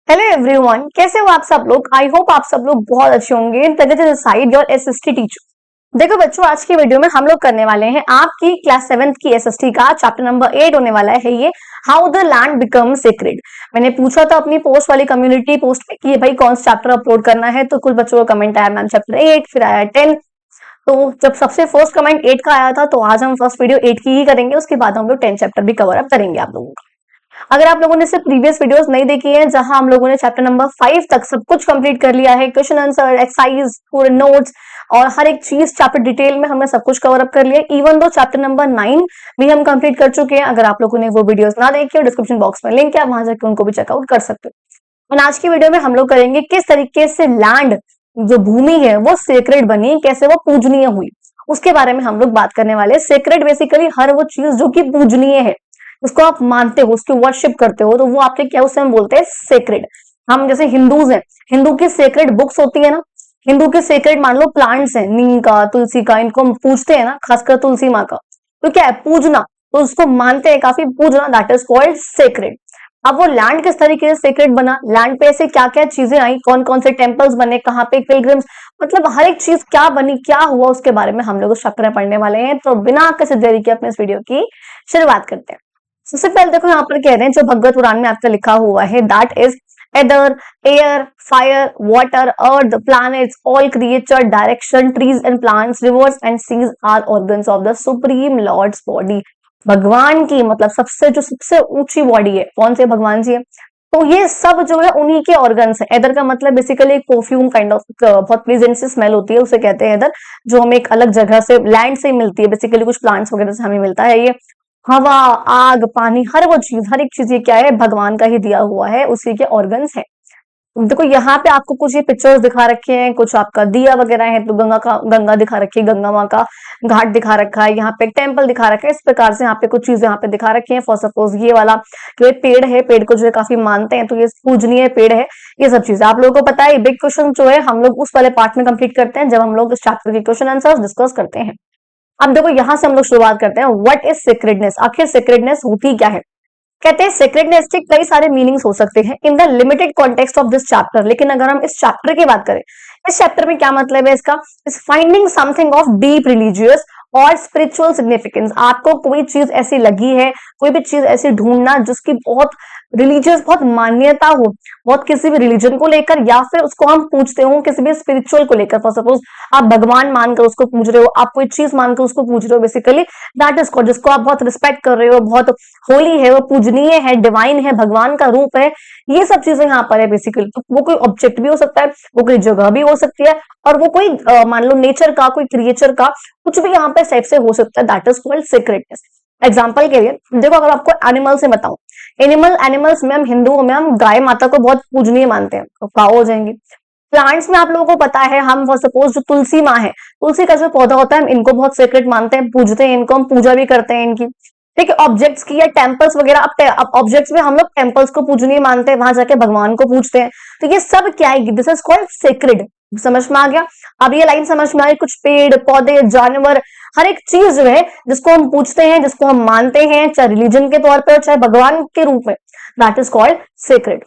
Hello everyone, कैसे हो आप सब लोग। आई होप आप सब लोग बहुत अच्छे होंगे। Side your SST teacher. देखो बच्चों, आज की वीडियो में हम लोग करने वाले हैं आपकी क्लास 7th की एसएसटी का चैप्टर नंबर 8 होने वाला है ये, how the land become sacred. मैंने पूछा था अपनी पोस्ट वाली कम्युनिटी पोस्ट में कि भाई कौन सा चैप्टर अपलोड करना है, तो कुछ बच्चों का कमेंट आया मैम चैप्टर 8, फिर आया 10। तो जब सबसे फर्स्ट कमेंट 8 का आया था, तो आज हम फर्स्ट वीडियो 8 की ही करेंगे, उसके बाद हम लोग 10 चैप्टर भी कवर अप करेंगे आप लोगों का। अगर आप लोगों ने सिर्फ प्रीवियस वीडियोस नहीं देखी हैं, जहां हम लोगों ने चैप्टर नंबर 5 तक सब कुछ कंप्लीट कर लिया है, क्वेश्चन आंसर, एक्सरसाइज, पूरे नोट्स और हर एक चीज चैप्टर डिटेल में हमने सब कुछ कवर अप कर लिया है। इवन दो चैप्टर नंबर 9 भी हम कंप्लीट कर चुके हैं। अगर आप लोगों ने वो वीडियोस ना देखी हो, डिस्क्रिप्शन बॉक्स में लिंक है, आप वहां जाकर उनको भी चेकआउट कर सकते हो। और आज की वीडियो में हम लोग करेंगे किस तरीके से लैंड, जो भूमि है, वो सेक्रेड बनी, कैसे वो पूजनीय हुई, उसके बारे में हम लोग बात करने वाले हैं। सेक्रेड बेसिकली हर वो चीज जो कि पूजनीय है, उसको आप मानते हो, उसकी वर्शिप करते हो, तो वो आपके क्या, उसे हम बोलते हैं सेक्रेड। हम जैसे हिंदूज हैं, हिंदू की सेक्रेड बुक्स होती है ना, हिंदू के सेक्रेड मान लो प्लांट्स हैं, नीम का, तुलसी का, इनको हम पूजते हैं ना, खासकर तुलसी माँ का। तो क्या है, पूजना, तो उसको मानते हैं काफी, पूजना, दैट इज कॉल्ड सेक्रेड। अब वो लैंड किस तरीके से सेक्रेड बना, लैंड पे ऐसे क्या क्या चीजें आई, कौन कौन से टेम्पल्स बने, कहाँ पे पिलग्रिम्स, मतलब हर एक चीज क्या बनी, क्या हुआ, उसके बारे में हम लोग उस चैप्टर में पढ़ने वाले हैं। तो बिना किसी देरी के अपने इस वीडियो की शुरुआत करते हैं। सबसे पहले देखो यहाँ पर कह रहे हैं, जो भगवत पुराण में आपका लिखा हुआ है, that is ether air, fire, water, earth, planets, all creature, direction, trees and plants, rivers and seas are organs of the supreme lord's body. भगवान की मतलब सबसे ऊंची बॉडी है, कौन से भगवान जी है, तो ये सब जो है उन्हीं के ऑर्गन्स है। एदर का मतलब बेसिकली एक परफ्यूम काइंड ऑफ, बहुत प्लीजेंट सी स्मेल होती है, उसे कहते हैं एदर, जो हमें एक अलग जगह से, लैंड से मिलती है, बेसिकली कुछ प्लांट्स वगैरह से हमें मिलता है ये। हवा, आग, पानी, हर वो चीज, हर एक चीज ये क्या है, भगवान का ही दिया हुआ है, उसी के ऑर्गन्स है। देखो यहाँ पे आपको कुछ ये पिक्चर्स दिखा रखे हैं, कुछ आपका दिया वगैरह है, तो गंगा दिखा रखी है, गंगा माँ का घाट दिखा रखा है, यहाँ पे एक टेम्पल दिखा रखा है। इस प्रकार से यहाँ पे कुछ चीजें यहाँ पे दिखा रखी हैं। फॉर सपोज ये वाला जो पेड़ है, पेड़ को जो है काफी मानते हैं, तो ये पूजनीय पेड़ है। ये सब चीजें आप लोगों को पता है। बिग क्वेश्चन जो है हम लोग उस वाले पार्ट में कंप्लीट करते हैं, जब हम लोग इस चैप्टर के क्वेश्चन आंसर डिस्कस करते हैं। अब देखो यहां से हम लोग शुरुआत करते हैं, व्हाट इज सेक्रेडनेस, आखिर सेक्रेडनेस होती क्या है। कहते हैं सेक्रेडनेस के कई सारे मीनिंग्स हो सकते हैं in the limited context of this chapter. लेकिन अगर हम इस चैप्टर की बात करें, इस चैप्टर में क्या मतलब है इसका, is finding something of deep religious और स्पिरिचुअल सिग्निफिकेंस। आपको कोई चीज ऐसी लगी है, कोई भी चीज ऐसी ढूंढना जिसकी बहुत रिलीजियस, बहुत मान्यता हो, बहुत किसी भी रिलीजन को लेकर, या फिर उसको हम पूछते हो किसी भी स्पिरिचुअल को लेकर। फॉर सपोज आप भगवान मानकर उसको पूछ रहे हो, आप कोई चीज मानकर उसको पूछ रहे हो, बेसिकली दैट इज कॉल्ड, जिसको आप बहुत रिस्पेक्ट कर रहे हो, बहुत होली है, वो पूजनीय है, डिवाइन है, भगवान का रूप है, ये सब चीजें यहाँ पर है बेसिकली। तो वो कोई ऑब्जेक्ट भी हो सकता है, वो कोई जगह भी हो सकती है, और वो कोई मान लो नेचर का, कोई क्रिएचर का, कुछ भी यहाँ पे टाइप से हो सकता है। That is called secretness. Example के लिए देखो, अगर आपको एनिमल से बताऊं, एनिमल्स में, हम हिंदुओं में हम गाय माता को बहुत पूजनीय मानते हैं, तो काऊ हो जाएंगी। प्लांट्स में आप लोगों को पता है, हम फॉर सपोज जो तुलसी माँ है, तुलसी का जो पौधा होता है, हम इनको बहुत सेक्रेट मानते हैं, पूजते हैं इनको, हम पूजा भी करते हैं इनकी। ठीक है, ऑब्जेक्ट्स की या टेम्पल्स वगैरह, अब ऑब्जेक्ट्स में हम लोग टेम्पल्स को पूजनीय मानते हैं, वहां जाके भगवान को पूजते हैं। तो ये सब क्या है, दिस इज कॉल्ड सेक्रेड। समझ में आ गया। अब ये लाइन समझ में आ गई, कुछ पेड़ पौधे, जानवर, हर एक चीज जो है जिसको हम पूछते हैं, जिसको हम मानते हैं, चाहे रिलीजन के तौर पर, चाहे भगवान के रूप में, that is called sacred.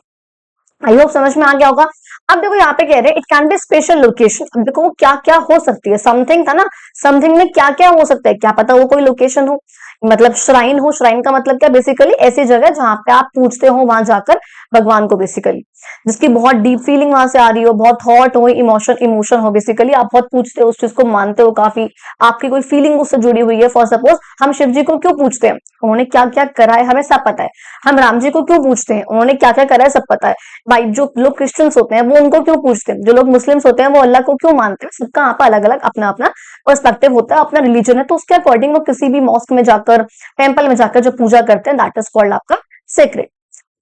I hope समझ में आ गया होगा। अब देखो यहाँ पे कह रहे हैं it can be special location. अब देखो क्या क्या हो सकती है, समथिंग था ना, समथिंग में क्या क्या हो सकता है, क्या पता वो कोई लोकेशन हो, मतलब श्राइन हो। श्राइन का मतलब क्या, बेसिकली ऐसी जगह जहां पे आप पूछते हो, वहां जाकर भगवान को, बेसिकली जिसकी बहुत डीप फीलिंग वहां से आ रही हो, बहुत थॉट हो, इमोशन हो, बेसिकली आप बहुत पूछते हो, उस चीज को मानते हो, काफी आपकी कोई फीलिंग उससे जुड़ी हुई है। फॉर सपोज हम शिव जी को क्यों पूछते हैं, उन्होंने क्या क्या करा है हमें सब पता है। हम राम जी को क्यों पूछते हैं, उन्होंने क्या क्या करा है सब पता है। भाई जो लोग क्रिश्चियंस होते हैं वो उनको क्यों पूछते हैं, जो लोग मुस्लिम्स होते हैं वो अल्लाह को क्यों मानते हैं, सबका यहाँ पर अलग अलग अपना अपना पर्सपेक्टिव होता है, अपना रिलीजन है, तो उसके अकॉर्डिंग वो किसी भी मॉस्क में जाकर, टेम्पल में जाकर जो पूजा करते हैं, दैट इज कॉल्ड आपका सेक्रेट।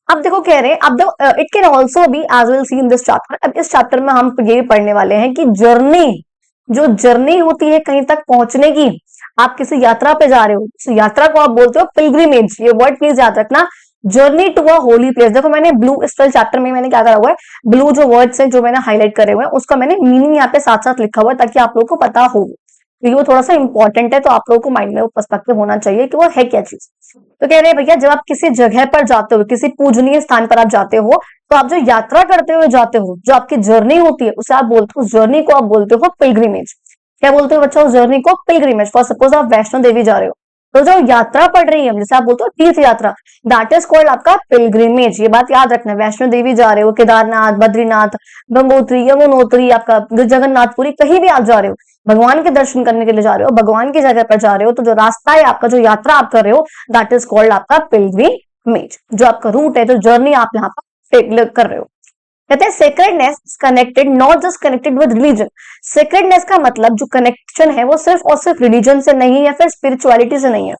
अब देखो कह रहे हैं, अब देखो it can also be as will see in this chapter. अब इस चैप्टर में हम ये भी पढ़ने वाले हैं कि जर्नी, जो जर्नी होती है कहीं तक पहुंचने की, आप किसी यात्रा पे जा रहे हो, उस यात्रा को आप बोलते हो पिलग्रिमेज। ये वर्ड प्लीज याद रखना, journey to a holy place. देखो मैंने ब्लू, इस चैप्टर में मैंने क्या करा हुआ है, ब्लू जो वर्ड्स हैं जो मैंने हाईलाइट करे हुए हैं, उसका मैंने मीनिंग यहाँ पे साथ साथ लिखा हुआ है, ताकि आप लोगों को पता हो, क्योंकि वो थोड़ा सा इंपॉर्टेंट है, तो आप लोगों को माइंड में वो पर्सपेक्टिव होना चाहिए कि वो है क्या चीज। तो कह रहे हैं भैया, जब आप किसी जगह पर जाते हो, किसी पूजनीय स्थान पर आप जाते हो, तो आप जो यात्रा करते हुए जाते हो, जो आपकी जर्नी होती है, उसे आप बोलते हो, उस जर्नी को आप बोलते हो पिलग्रिमेज। क्या बोलते हो बच्चा उस जर्नी को? पिलग्रिमेज। फॉर सपोज आप वैष्णो देवी जा रहे हो, तो जो यात्रा पड़ रही है, जैसे आप बोलते हो तीर्थ यात्रा, दैट इज कॉल्ड आपका पिलग्रिमेज। ये बात याद रखना है। वैष्णो देवी जा रहे हो, केदारनाथ, बद्रीनाथ, गंगोत्री, यमुनोत्री, आपका जगन्नाथपुरी, कहीं भी आप जा रहे हो, भगवान के दर्शन करने के लिए जा रहे हो, भगवान की जगह पर जा रहे हो, तो जो रास्ता है आपका, जो यात्रा आप कर रहे हो, दैट इज कॉल्ड आपका पिलग्रिमेज। जो आपका रूट है, जो जर्नी आप यहाँ पर कर रहे हो। कहते हैं sacredness is connected, not just connected with religion. Sacredness का मतलब जो कनेक्शन है वो सिर्फ और सिर्फ रिलीजन से नहीं है, फिर स्पिरिचुअलिटी से नहीं है,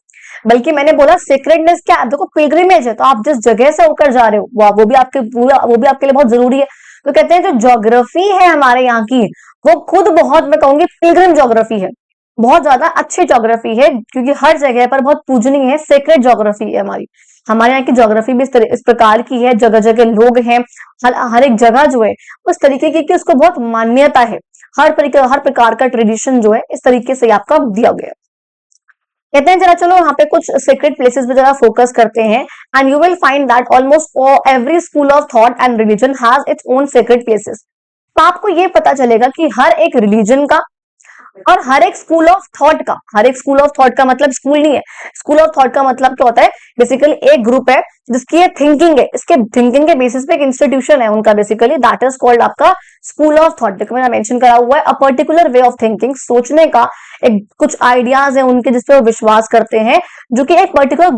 बल्कि मैंने बोला सेक्रेडनेस क्या है, देखो पिलग्रिमेज है, तो आप जिस जगह से होकर जा रहे हो वो भी आपके वो भी आपके लिए बहुत जरूरी है। तो कहते हैं जो ज्योग्राफी है हमारे यहाँ की, वो खुद बहुत, मैं कहूंगी पिलग्रिम ज्योग्राफी है, बहुत ज्यादा अच्छी ज्योग्राफी है, क्योंकि हर जगह पर बहुत पूजनीय है, सेक्रेड ज्योग्राफी है हमारी। हमारे यहाँ की ज्योग्राफी भी इस प्रकार की है, जगह जगह लोग हैं, हर एक जगह जो है उस तरीके की कि उसको बहुत मान्यता है, हर प्रकार का ट्रेडिशन जो है इस तरीके से आपका दिया गया है। कहते हैं जरा चलो यहाँ पे कुछ सीक्रेट प्लेसेस पे जरा फोकस करते हैं, and you will find that almost every school of thought and religion has its own secret places. तो आपको ये पता चलेगा कि हर एक रिलीजन का और हर एक स्कूल ऑफ थॉट का, हर एक स्कूल ऑफ थॉट का मतलब स्कूल नहीं है, स्कूल ऑफ थॉट का मतलब क्या होता है, बेसिकली एक ग्रुप है जिसकी ये थिंकिंग है, इसके थिंकिंग के बेसिस पे एक इंस्टीट्यूशन है उनका, बेसिकली दैट इज कॉल्ड आपका स्कूल ऑफ थॉट। देखो मैंने मेंशन करा हुआ है a particular way of thinking, सोचने का एक कुछ आइडियाज है उनके जिसपे वो विश्वास करते हैं, जो कि एक पर्टिकुलर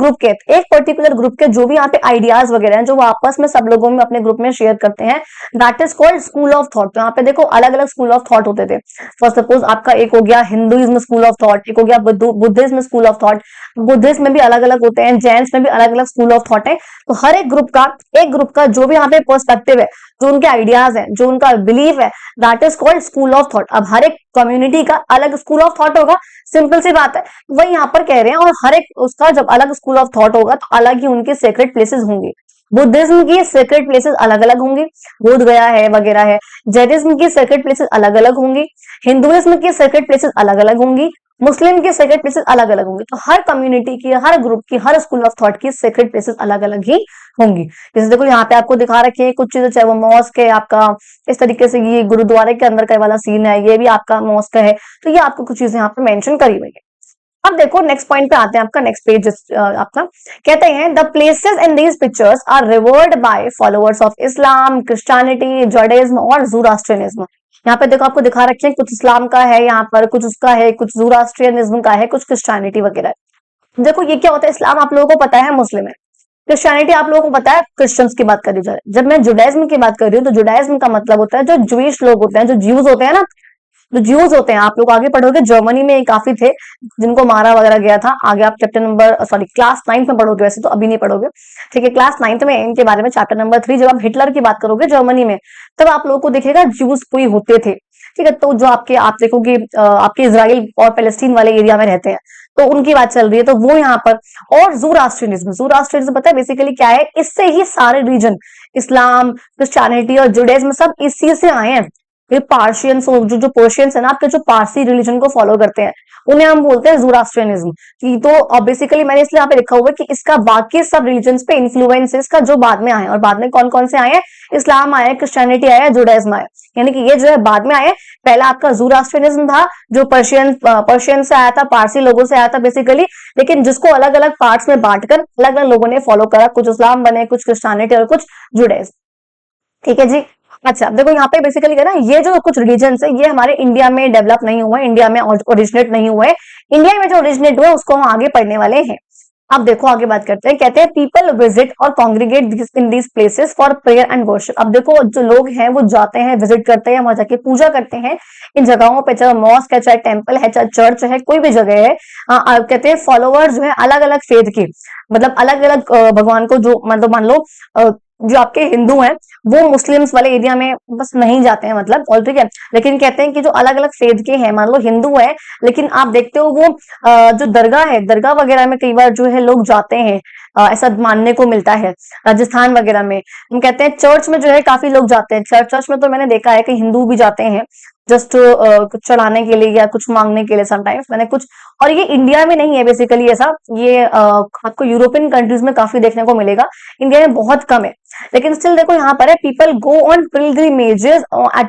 ग्रुप के जो भी यहाँ पे आइडियाज वगैरह हैं, जो वो आपस में सब लोगों में अपने ग्रुप में शेयर करते हैं, that is called school of thought. तो यहाँ पे देखो अलग अलग स्कूल ऑफ थॉट होते थे। फॉर सपोज आपका एक हो गया हिंदुइज्म स्कूल ऑफ थॉट, एक हो गया Buddhism school of thought, Buddhism में भी अलग अलग होते हैं, जैन में भी अलग अलग स्कूल ऑफ थॉट है। तो हर एक ग्रुप का जो भी यहाँ पे पर्सपेक्टिव है, जो उनके आइडियाज है, जो उनका बिलीफ है, that is called school of thought. अब हर एक कम्युनिटी का अलग स्कूल ऑफ थॉट होगा, सिंपल सी बात है, वही यहाँ पर कह रहे हैं, और हर एक उसका जब अलग स्कूल ऑफ थॉट होगा तो अलग ही उनके सेक्रेट प्लेसेस होंगे। बुद्धिज्म की सेक्रेट प्लेसेस अलग अलग होंगी, बोध गया है वगैरह है। जैनिज्म की सेक्रेट प्लेसेस अलग अलग होंगी, हिंदुइज्म की सेक्रेट प्लेसेस अलग अलग होंगी, मुस्लिम की सेक्रेट प्लेसेस अलग अलग होंगी। तो हर कम्युनिटी की, हर ग्रुप की, हर स्कूल ऑफ थॉट की सेक्रेट प्लेसेस अलग अलग ही होंगी। जैसे देखो यहाँ पे आपको दिखा रखी है कुछ चीजें, चाहे वो मॉस्क है आपका, इस तरीके से ये गुरुद्वारे के अंदर का वाला सीन है, ये भी आपका मॉस्क है, तो ये आपको कुछ चीजें यहाँ पे मेंशन करी हुई है। अब देखो नेक्स्ट पॉइंट पे आते हैं, आपका नेक्स्ट पेज आपका कहते हैं the places in these pictures are revered by followers of Islam, Christianity, Judaism और ज़ोरास्ट्रियनिज्म। यहाँ पे देखो आपको दिखा रखे हैं कुछ इस्लाम का है, यहाँ पर कुछ उसका है, कुछ ज़ोरास्ट्रियनिज्म का है, कुछ क्रिश्चियनिटी वगैरह। देखो ये क्या होता है, इस्लाम आप लोगों को पता है मुस्लिम है, क्रिश्चियनिटी आप लोगों को पता है क्रिश्चियंस की बात करी जाए। जब मैं जुडाइज्म की बात कर रही हूँ तो जुडाइज्म का मतलब होता है जो जूइश लोग होते हैं, जो ज्यूज होते हैं ना, जो ज्यूज होते हैं, आप लोग आगे पढ़ोगे जर्मनी में काफी थे जिनको मारा वगैरह गया था। आगे आप चैप्टर नंबर क्लास 9 में पढ़ोगे, वैसे तो अभी नहीं पढ़ोगे, ठीक है, क्लास 9 में इनके बारे में चैप्टर नंबर 3 जब आप हिटलर की बात करोगे जर्मनी में, तब आप लोगों को दिखेगा ज्यूज कोई होते थे, ठीक है। तो जो आप देखोगे आपके इजराइल और पैलेस्टीन वाले एरिया में रहते हैं, तो उनकी बात चल रही है, तो वो यहाँ पर। और ज़ोरास्ट्रियनिज्म पता है बेसिकली क्या है, इससे ही सारे रीजन, इस्लाम, क्रिश्चियनिटी और जुडाइज्म सब इसी से आए हैं। ये पार्शियंस, जो पर्शियंस है ना आपके, जो पारसी रिलीजन को फॉलो करते हैं, उन्हें हम बोलते हैं ज़ोरास्ट्रियनिज्म की। तो बेसिकली मैंने इसलिए यहाँ पे लिखा हुआ है कि इसका बाकी सब रिलीजन्स पे इन्फ्लुएंस है इसका, जो बाद में आए, और बाद में कौन कौन से आए हैं, इस्लाम आया, क्रिश्चियनिटी आया, जुडाइज्म आया, यानी कि ये जो है बाद में आए। पहला आपका ज़ोरास्ट्रियनिज्म था जो पर्शियन से आया था, पारसी लोगों से आया था बेसिकली, लेकिन जिसको अलग अलग पार्ट्स में बांटकर अलग अलग लोगों ने फॉलो करा, कुछ इस्लाम बने, कुछ क्रिश्चियनिटी और कुछ जुडाइज्म, ठीक है जी। अच्छा देखो यहाँ पे बेसिकली क्या ना, ये जो कुछ रिलीजन्स है ये हमारे इंडिया में डेवलप नहीं हुआ है, इंडिया में ओरिजिनेट नहीं हुआ है। इंडिया में जो ओरिजिनेट हुआ है उसको हम आगे पढ़ने वाले हैं। अब देखो आगे बात करते हैं, कहते हैं पीपल विजिट और congregate in these places for prayer and worship. अब देखो जो लोग हैं वो जाते हैं, विजिट करते हैं, वहां जाके पूजा करते हैं इन जगहों पे, चाहे मॉस्क है, चाहे टेम्पल है, चाहे चर्च है, कोई भी जगह है। कहते हैं फॉलोअर्स जो है अलग अलग फेथ के, मतलब अलग अलग भगवान को, जो मतलब मान लो जो आपके हिंदू हैं वो मुस्लिम्स वाले एरिया में बस नहीं जाते हैं, मतलब और ठीक है, लेकिन कहते हैं कि जो अलग अलग फेथ के हैं, मान लो हिंदू है, लेकिन आप देखते हो वो जो दरगाह है, दरगाह वगैरह में कई बार जो है लोग जाते हैं, ऐसा मानने को मिलता है राजस्थान वगैरह में। हम कहते हैं चर्च में जो है काफी लोग जाते हैं, चर्च में तो मैंने देखा है कि हिंदू भी जाते हैं, जस्ट कुछ चढ़ाने के लिए या कुछ मांगने के लिए समटाइम्स मैंने कुछ। और ये इंडिया में नहीं है बेसिकली ऐसा, ये आपको यूरोपियन कंट्रीज में काफी देखने को मिलेगा, इंडिया में बहुत कम है। लेकिन स्टिल देखो यहाँ पर है, people go on pilgrimages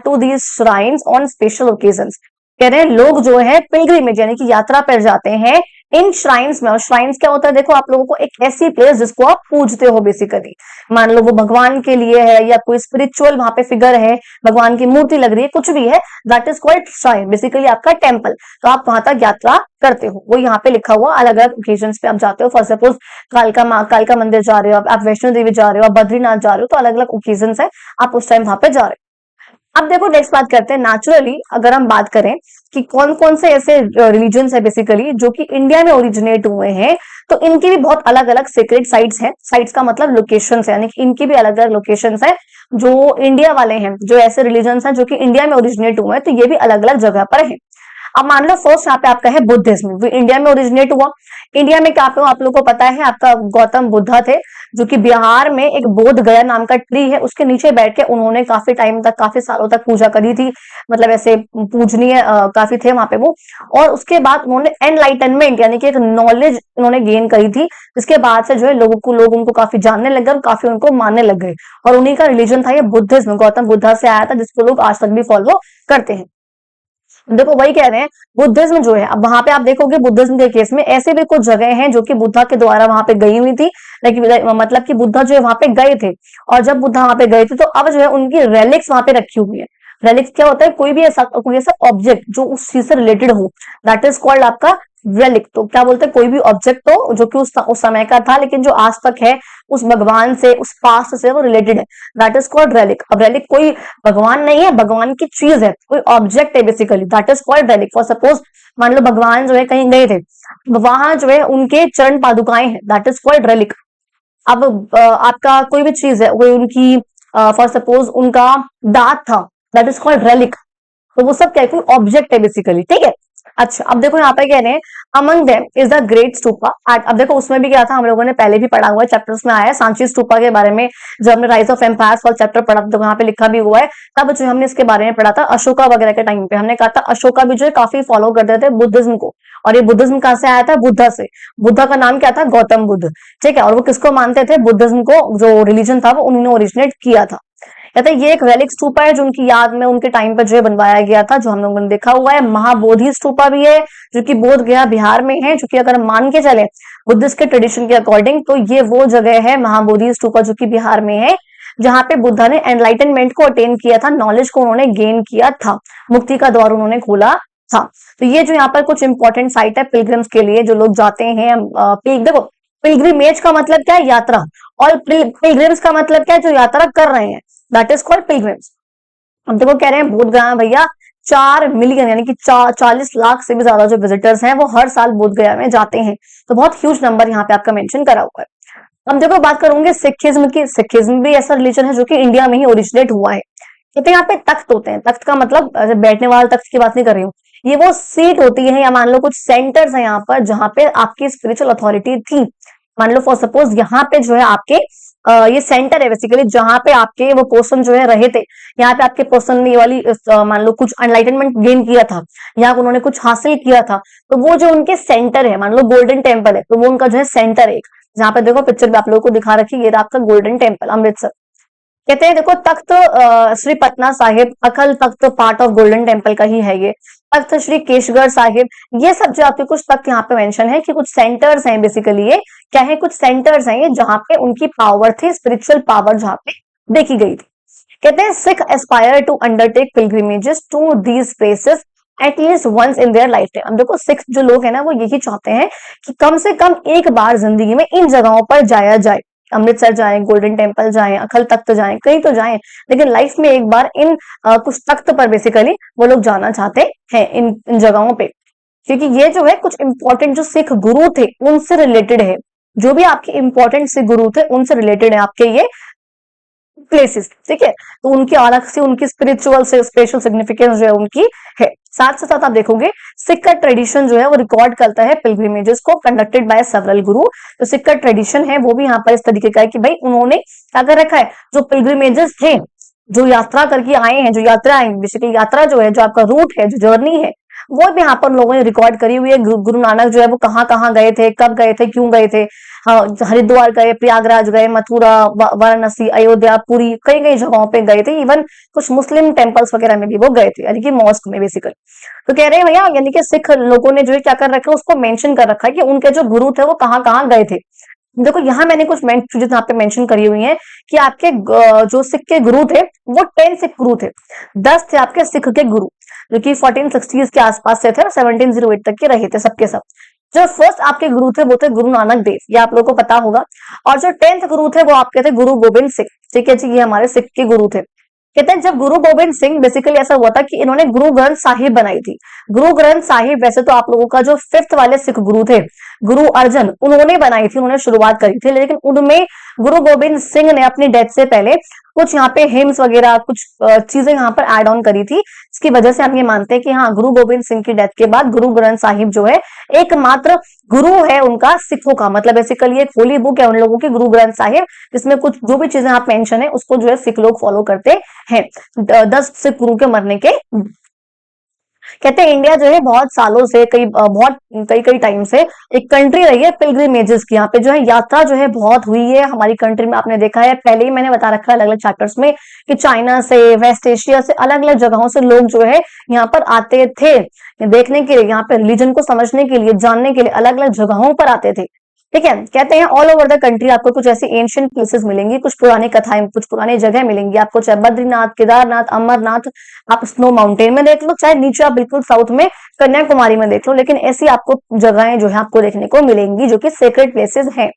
to these shrines on special occasions. कह रहे हैं लोग जो है पिलग्रिमेज यानी कि यात्रा पर जाते हैं इन श्राइन्स में। और श्राइन्स क्या होता है, देखो आप लोगों को एक ऐसी प्लेस जिसको आप पूजते हो बेसिकली, मान लो वो भगवान के लिए है या कोई स्पिरिचुअल वहां पे फिगर है, भगवान की मूर्ति लग रही है, कुछ भी है, that is called shrine, basically आपका टेम्पल। तो आप वहां तक यात्रा करते हो, वो यहाँ पे लिखा हुआ अलग अलग ओकेजन पे आप जाते हो। फॉर सपोज कालका मंदिर जा रहे हो, आप वैष्णो देवी जा रहे हो, आप बद्रीनाथ जा रहे हो, तो अलग अलग ओकेजन है, आप उस टाइम वहां पे जा रहे हो। अब देखो नेक्स्ट बात करते हैं, नेचुरली अगर हम बात करें कि कौन कौन से ऐसे रिलीजन्स है बेसिकली जो कि इंडिया में ओरिजिनेट हुए हैं, तो इनकी भी बहुत अलग अलग सीक्रेट साइट्स हैं। साइट्स का मतलब लोकेशंस है, यानी कि इनकी भी अलग अलग लोकेशंस है। जो इंडिया वाले हैं, जो ऐसे रिलीजन्स हैं जो कि इंडिया में ओरिजिनेट हुए हैं, तो ये भी अलग अलग जगह पर है। अब मान लो फर्स्ट यहाँ पे आपका है बुद्धिज्म, वो इंडिया में ओरिजिनेट हुआ। इंडिया में क्या आप लोगों को पता है, आपका गौतम बुद्धा थे, जो कि बिहार में एक बोध गया नाम का ट्री है, उसके नीचे बैठ के उन्होंने काफी टाइम तक, काफी सालों तक पूजा करी थी, मतलब ऐसे पूजनीय काफी थे वहां पे वो। और उसके बाद उन्होंने एनलाइटनमेंट यानी कि एक नॉलेज उन्होंने गेन करी थी, जिसके बाद से जो है लोग उनको काफी जानने लग गए और काफी उनको मानने लग गए। और उन्हीं का रिलीजन था ये बुद्धिज्म, गौतम बुद्धा से आया था, जिसको लोग आज तक भी फॉलो करते हैं। देखो वही कह रहे हैं, बुद्धिज्म जो है, अब वहां पे आप देखोगे बुद्धिज्म के केस में ऐसे भी कुछ जगह हैं जो कि बुद्धा के द्वारा वहां पे गई हुई थी, लेकिन मतलब कि बुद्धा जो है वहां पे गए थे, और जब बुद्धा वहां पे गए थे तो अब जो है उनकी रेलिक्स वहां पे रखी हुई है। रेलिक्स क्या होता है, कोई ऐसा ऑब्जेक्ट जो उस चीज से रिलेटेड हो, दैट इज कॉल्ड आपका रेलिक। तो क्या बोलते हैं, कोई भी ऑब्जेक्ट हो जो कि उस समय का था, लेकिन जो आज तक है, उस भगवान से, उस पास्ट से वो रिलेटेड है, दैट इज कॉल्ड रेलिक। अब रेलिक कोई भगवान नहीं है, भगवान की चीज है, कोई ऑब्जेक्ट है basically, that is called relic. For suppose मान लो भगवान जो है कहीं गए थे, वहां जो है उनके चरण पादुकाएं हैं, दैट इज कॉल्ड रेलिक। अब आपका कोई भी चीज है, वो उनकी फॉर सपोज उनका दांत था, दैट इज कॉल्ड रेलिक। तो वो सब क्या है, कोई ऑब्जेक्ट है बेसिकली, ठीक है। अच्छा अब देखो यहाँ पे कह रहे हैं among them is the great stupa. अब देखो उसमें भी क्या था, हम लोगों ने पहले भी पढ़ा हुआ है, चैप्टर्स में आया है सांची स्तूपा के बारे में, जब हमने राइज ऑफ एम्पायर्स वाला चैप्टर पढ़ा तो वहां पे लिखा भी हुआ है, तब जो हमने इसके बारे में पढ़ा था अशोका वगैरह के टाइम पे। हमने कहा था अशोका भी जो है काफी फॉलो करते थे बुद्धिज्म को, और ये बुद्धिज्म कहाँ से आया था, बुद्धा से। बुद्धा का नाम क्या था, गौतम बुद्ध, ठीक है। और वो किसको मानते थे, बुद्धिज्म को, जो रिलीजन था वो उन्होंने ओरिजिनेट किया था। कहते हैं ये एक रेलिक स्तूपा है जो उनकी याद में उनके टाइम पर जो है बनवाया गया था, जो हम लोगों ने देखा हुआ है। महाबोधि स्तूपा भी है जो कि बोध गया बिहार में है, जो कि अगर हम मान के चले बुद्धिस्ट के ट्रेडिशन के अकॉर्डिंग, तो ये वो जगह है महाबोधि स्तूपा जो कि बिहार में है, जहां पे बुद्धा ने एनलाइटनमेंट को अटेन किया था, नॉलेज को उन्होंने गेन किया था, मुक्ति का द्वार उन्होंने खोला था। तो ये जो यहाँ पर कुछ इंपॉर्टेंट साइट है पिलग्रिम्स के लिए, जो लोग जाते हैं। देखो पिलग्रिमेज का मतलब क्या है, यात्रा, और पिलग्रिम्स का मतलब क्या है, जो यात्रा कर रहे हैं, दैट इज कॉल्ड पिलग्रिम्स। अब देखो कह रहे हैं बोध गया भैया 4 मिलियन यानी कि 40 लाख से भी ज्यादा जो विजिटर्स हैं वो हर साल बोध गया में जाते हैं, तो बहुत ह्यूज नंबर यहाँ पे आपका मेंशन करा हुआ है। अब देखो बात करूंगे सिखिज्म की। सिखिज्म भी ऐसा रिलीजन है जो कि इंडिया में ही ओरिजिनेट हुआ है। कहते हैं यहाँ पे तख्त होते हैं, तख्त का मतलब बैठने वाला तख्त की बात नहीं कर रही हूँ, ये वो सीट होती है, या मान लो कुछ सेंटर्स है यहाँ पर जहां पे आपकी स्पिरिचुअल अथॉरिटी थी। मान लो फॉर सपोज यहाँ पे जो है आपके ये सेंटर है बेसिकली, जहां पे आपके वो पर्सन जो है रहे थे, यहाँ पे आपके पर्सन ने ये वाली मान लो कुछ एनलाइटनमेंट गेन किया था, यहाँ उन्होंने कुछ हासिल किया था, तो वो जो उनके सेंटर है, मान लो गोल्डन टेम्पल है, तो वो उनका जो है सेंटर है, जहाँ पे देखो पिक्चर भी आप लोगों को दिखा रखी, ये आपका गोल्डन टेम्पल अमृतसर। कहते हैं देखो तख्त श्री पटना साहिब, अखल तख्त पार्ट ऑफ गोल्डन टेम्पल का ही है ये, तख्त श्री केशगढ़ साहिब, ये सब जो आपके कुछ तख्त यहाँ पे मेंशन है कि कुछ सेंटर्स हैं बेसिकली, ये क्या है, कुछ सेंटर्स हैं ये जहाँ पे उनकी पावर थी, स्पिरिचुअल पावर जहाँ पे देखी गई थी। कहते हैं Sikh aspire to undertake pilgrimages to these places at least once in their lifetime. अब देखो सिख जो लोग है ना वो यही चाहते हैं कि कम से कम एक बार जिंदगी में इन जगहों पर जाया जाए, अमृतसर जाएं, गोल्डन टेम्पल जाएं, अखल तख्त जाएं, कहीं तो जाएं, लेकिन लाइफ में एक बार इन कुछ तख्त पर बेसिकली वो लोग जाना चाहते हैं, इन जगहों पे, क्योंकि ये जो है कुछ इंपॉर्टेंट जो सिख गुरु थे उनसे रिलेटेड है, जो भी आपके इंपॉर्टेंट सिख गुरु थे उनसे रिलेटेड है आपके ये प्लेसेस, ठीक है। तो उनकी अलग से उनकी स्पिरिचुअल से स्पेशल सिग्निफिकेंस जो है उनकी है। साथ साथ आप देखोगे सिख का ट्रेडिशन जो है वो रिकॉर्ड करता है पिलग्रिमेजेस को कंडक्टेड बाय सेवरल गुरु। तो सिख का ट्रेडिशन है वो भी यहाँ पर इस तरीके का है कि भाई उन्होंने क्या कर रखा है, जो पिलग्रिमेजेस थे जो यात्रा करके आए हैं, जो यात्रा है बेसिकली, यात्रा जो है, जो आपका रूट है, जो जर्नी है, वो भी यहाँ पर लोगों ने रिकॉर्ड करी हुई है। गुरु नानक जो है वो कहाँ कहाँ गए थे, कब गए थे, क्यों गए थे। हाँ, हरिद्वार गए, प्रयागराज गए, मथुरा, वाराणसी, अयोध्या, पुरी, कई कई जगहों पे गए थे। इवन कुछ मुस्लिम टेम्पल्स वगैरह में भी वो गए थे, यानी कि मॉस्क में बेसिकली। तो कह रहे हैं भैया, यानी कि सिख लोगों ने जो है क्या कर रखा है, उसको मेंशन कर रखा है कि उनके जो गुरु थे वो कहाँ कहाँ गए थे। देखो यहाँ मैंने कुछ चीजें यहाँ पे मेंशन करी हुई हैं कि आपके जो सिख के गुरु थे वो 10 सिख गुरु थे, 10 थे आपके सिख के गुरु, जो कि 1460s के आसपास से थे और 1708 तक के रहे थे सबके सब। जो फर्स्ट आपके गुरु थे वो थे गुरु नानक देव, ये आप लोगों को पता होगा। और जो 10th गुरु थे वो आपके थे गुरु गोबिंद सिंह। ठीक है जी, ये हमारे सिख के गुरु थे। कहते हैं जब गुरु गोबिंद सिंह, बेसिकली ऐसा हुआ था कि इन्होंने गुरु ग्रंथ साहिब बनाई थी। गुरु ग्रंथ साहिब वैसे तो आप लोगों का जो 5th वाले सिख गुरु थे, गुरु अर्जन, उन्होंने बनाई थी, उन्होंने शुरुआत करी थी, लेकिन उनमें गुरु गोबिंद सिंह ने अपनी डेथ से पहले कुछ यहाँ पे हिम्स वगैरह कुछ चीजें यहाँ पर ऐड ऑन करी थी। इसकी वजह से हम ये मानते हैं कि हाँ, गुरु गोबिंद सिंह की डेथ के बाद गुरु ग्रंथ साहिब जो है एकमात्र गुरु है उनका सिखों का, मतलब बेसिकली एक होली बुक है उन लोगों की, गुरु ग्रंथ साहिब, जिसमें कुछ जो भी चीजें आप मेंशन है उसको जो है सिख लोग फॉलो करते हैं 10 सिख गुरु के मरने के। कहते हैं इंडिया जो है बहुत सालों से, कई कई टाइम से एक कंट्री रही है पिलग्रिमेजेस की। यहाँ पे जो है यात्रा जो है बहुत हुई है हमारी कंट्री में। आपने देखा है, पहले ही मैंने बता रखा है अलग अलग चैप्टर्स में कि चाइना से, वेस्ट एशिया से, अलग अलग जगहों से लोग जो है यहाँ पर आते थे देखने के लिए, यहाँ पे रिलीजन को समझने के लिए, जानने के लिए अलग अलग जगहों पर आते थे। ठीक है, कहते हैं ऑल ओवर द कंट्री आपको कुछ ऐसी एंशियंट प्लेसेस मिलेंगी, कुछ पुरानी कथाएं, कुछ पुरानी जगह मिलेंगी आपको, चाहे बद्रीनाथ, केदारनाथ, अमरनाथ, आप स्नो माउंटेन में देख लो, चाहे नीचे आप बिल्कुल साउथ में कन्याकुमारी में देख लो, लेकिन ऐसी आपको जगहें जो है आपको देखने को मिलेंगी जो कि सेक्रेट प्लेसेस हैं।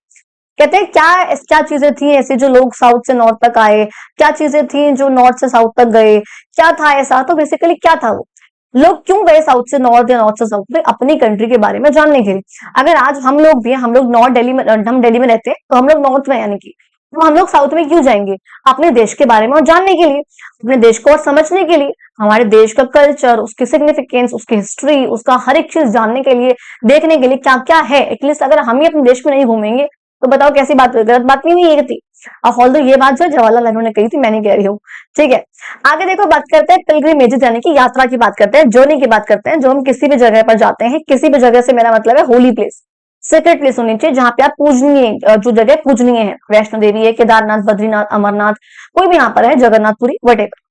कहते हैं क्या क्या चीजें थी ऐसी जो लोग साउथ से नॉर्थ तक आए, क्या चीजें थी जो नॉर्थ से साउथ तक गए, क्या था ऐसा। तो बेसिकली क्या था वो, लोग क्यों गए साउथ से नॉर्थ या नॉर्थ से साउथ में, अपनी कंट्री के बारे में जानने के लिए। अगर आज हम लोग भी, हम लोग नॉर्थ दिल्ली में, हम दिल्ली में रहते हैं तो हम लोग नॉर्थ में, यानी कि तो हम लोग साउथ में क्यों जाएंगे, अपने देश के बारे में और जानने के लिए, अपने देश को और समझने के लिए, हमारे देश का कल्चर, उसकी सिग्निफिकेंस, उसकी हिस्ट्री, उसका हर एक चीज जानने के लिए, देखने के लिए क्या क्या है। एटलीस्ट अगर हम ही अपने देश में नहीं घूमेंगे तो बताओ कैसी बात, गलत बात नहीं है ये। अब ऑल्दो ये बात जो जवाहरलाल नेहरू ने कही थी, मैं नहीं कह रही हूँ। ठीक है, आगे देखो बात करते हैं पिलग्रिमेजेस यानी कि यात्रा की बात करते हैं, जर्नी की बात करते हैं। जो हम किसी भी जगह पर जाते हैं, किसी भी जगह से मेरा मतलब है होली प्लेस, सेक्रेट प्लेस होनी चाहिए जहां पे आप पूजनीय, जो जगह पूजनीय है, वैष्णो देवी है, केदारनाथ, बद्रीनाथ, अमरनाथ, कोई भी यहाँ पर है, जगन्नाथपुरी, वटेवर।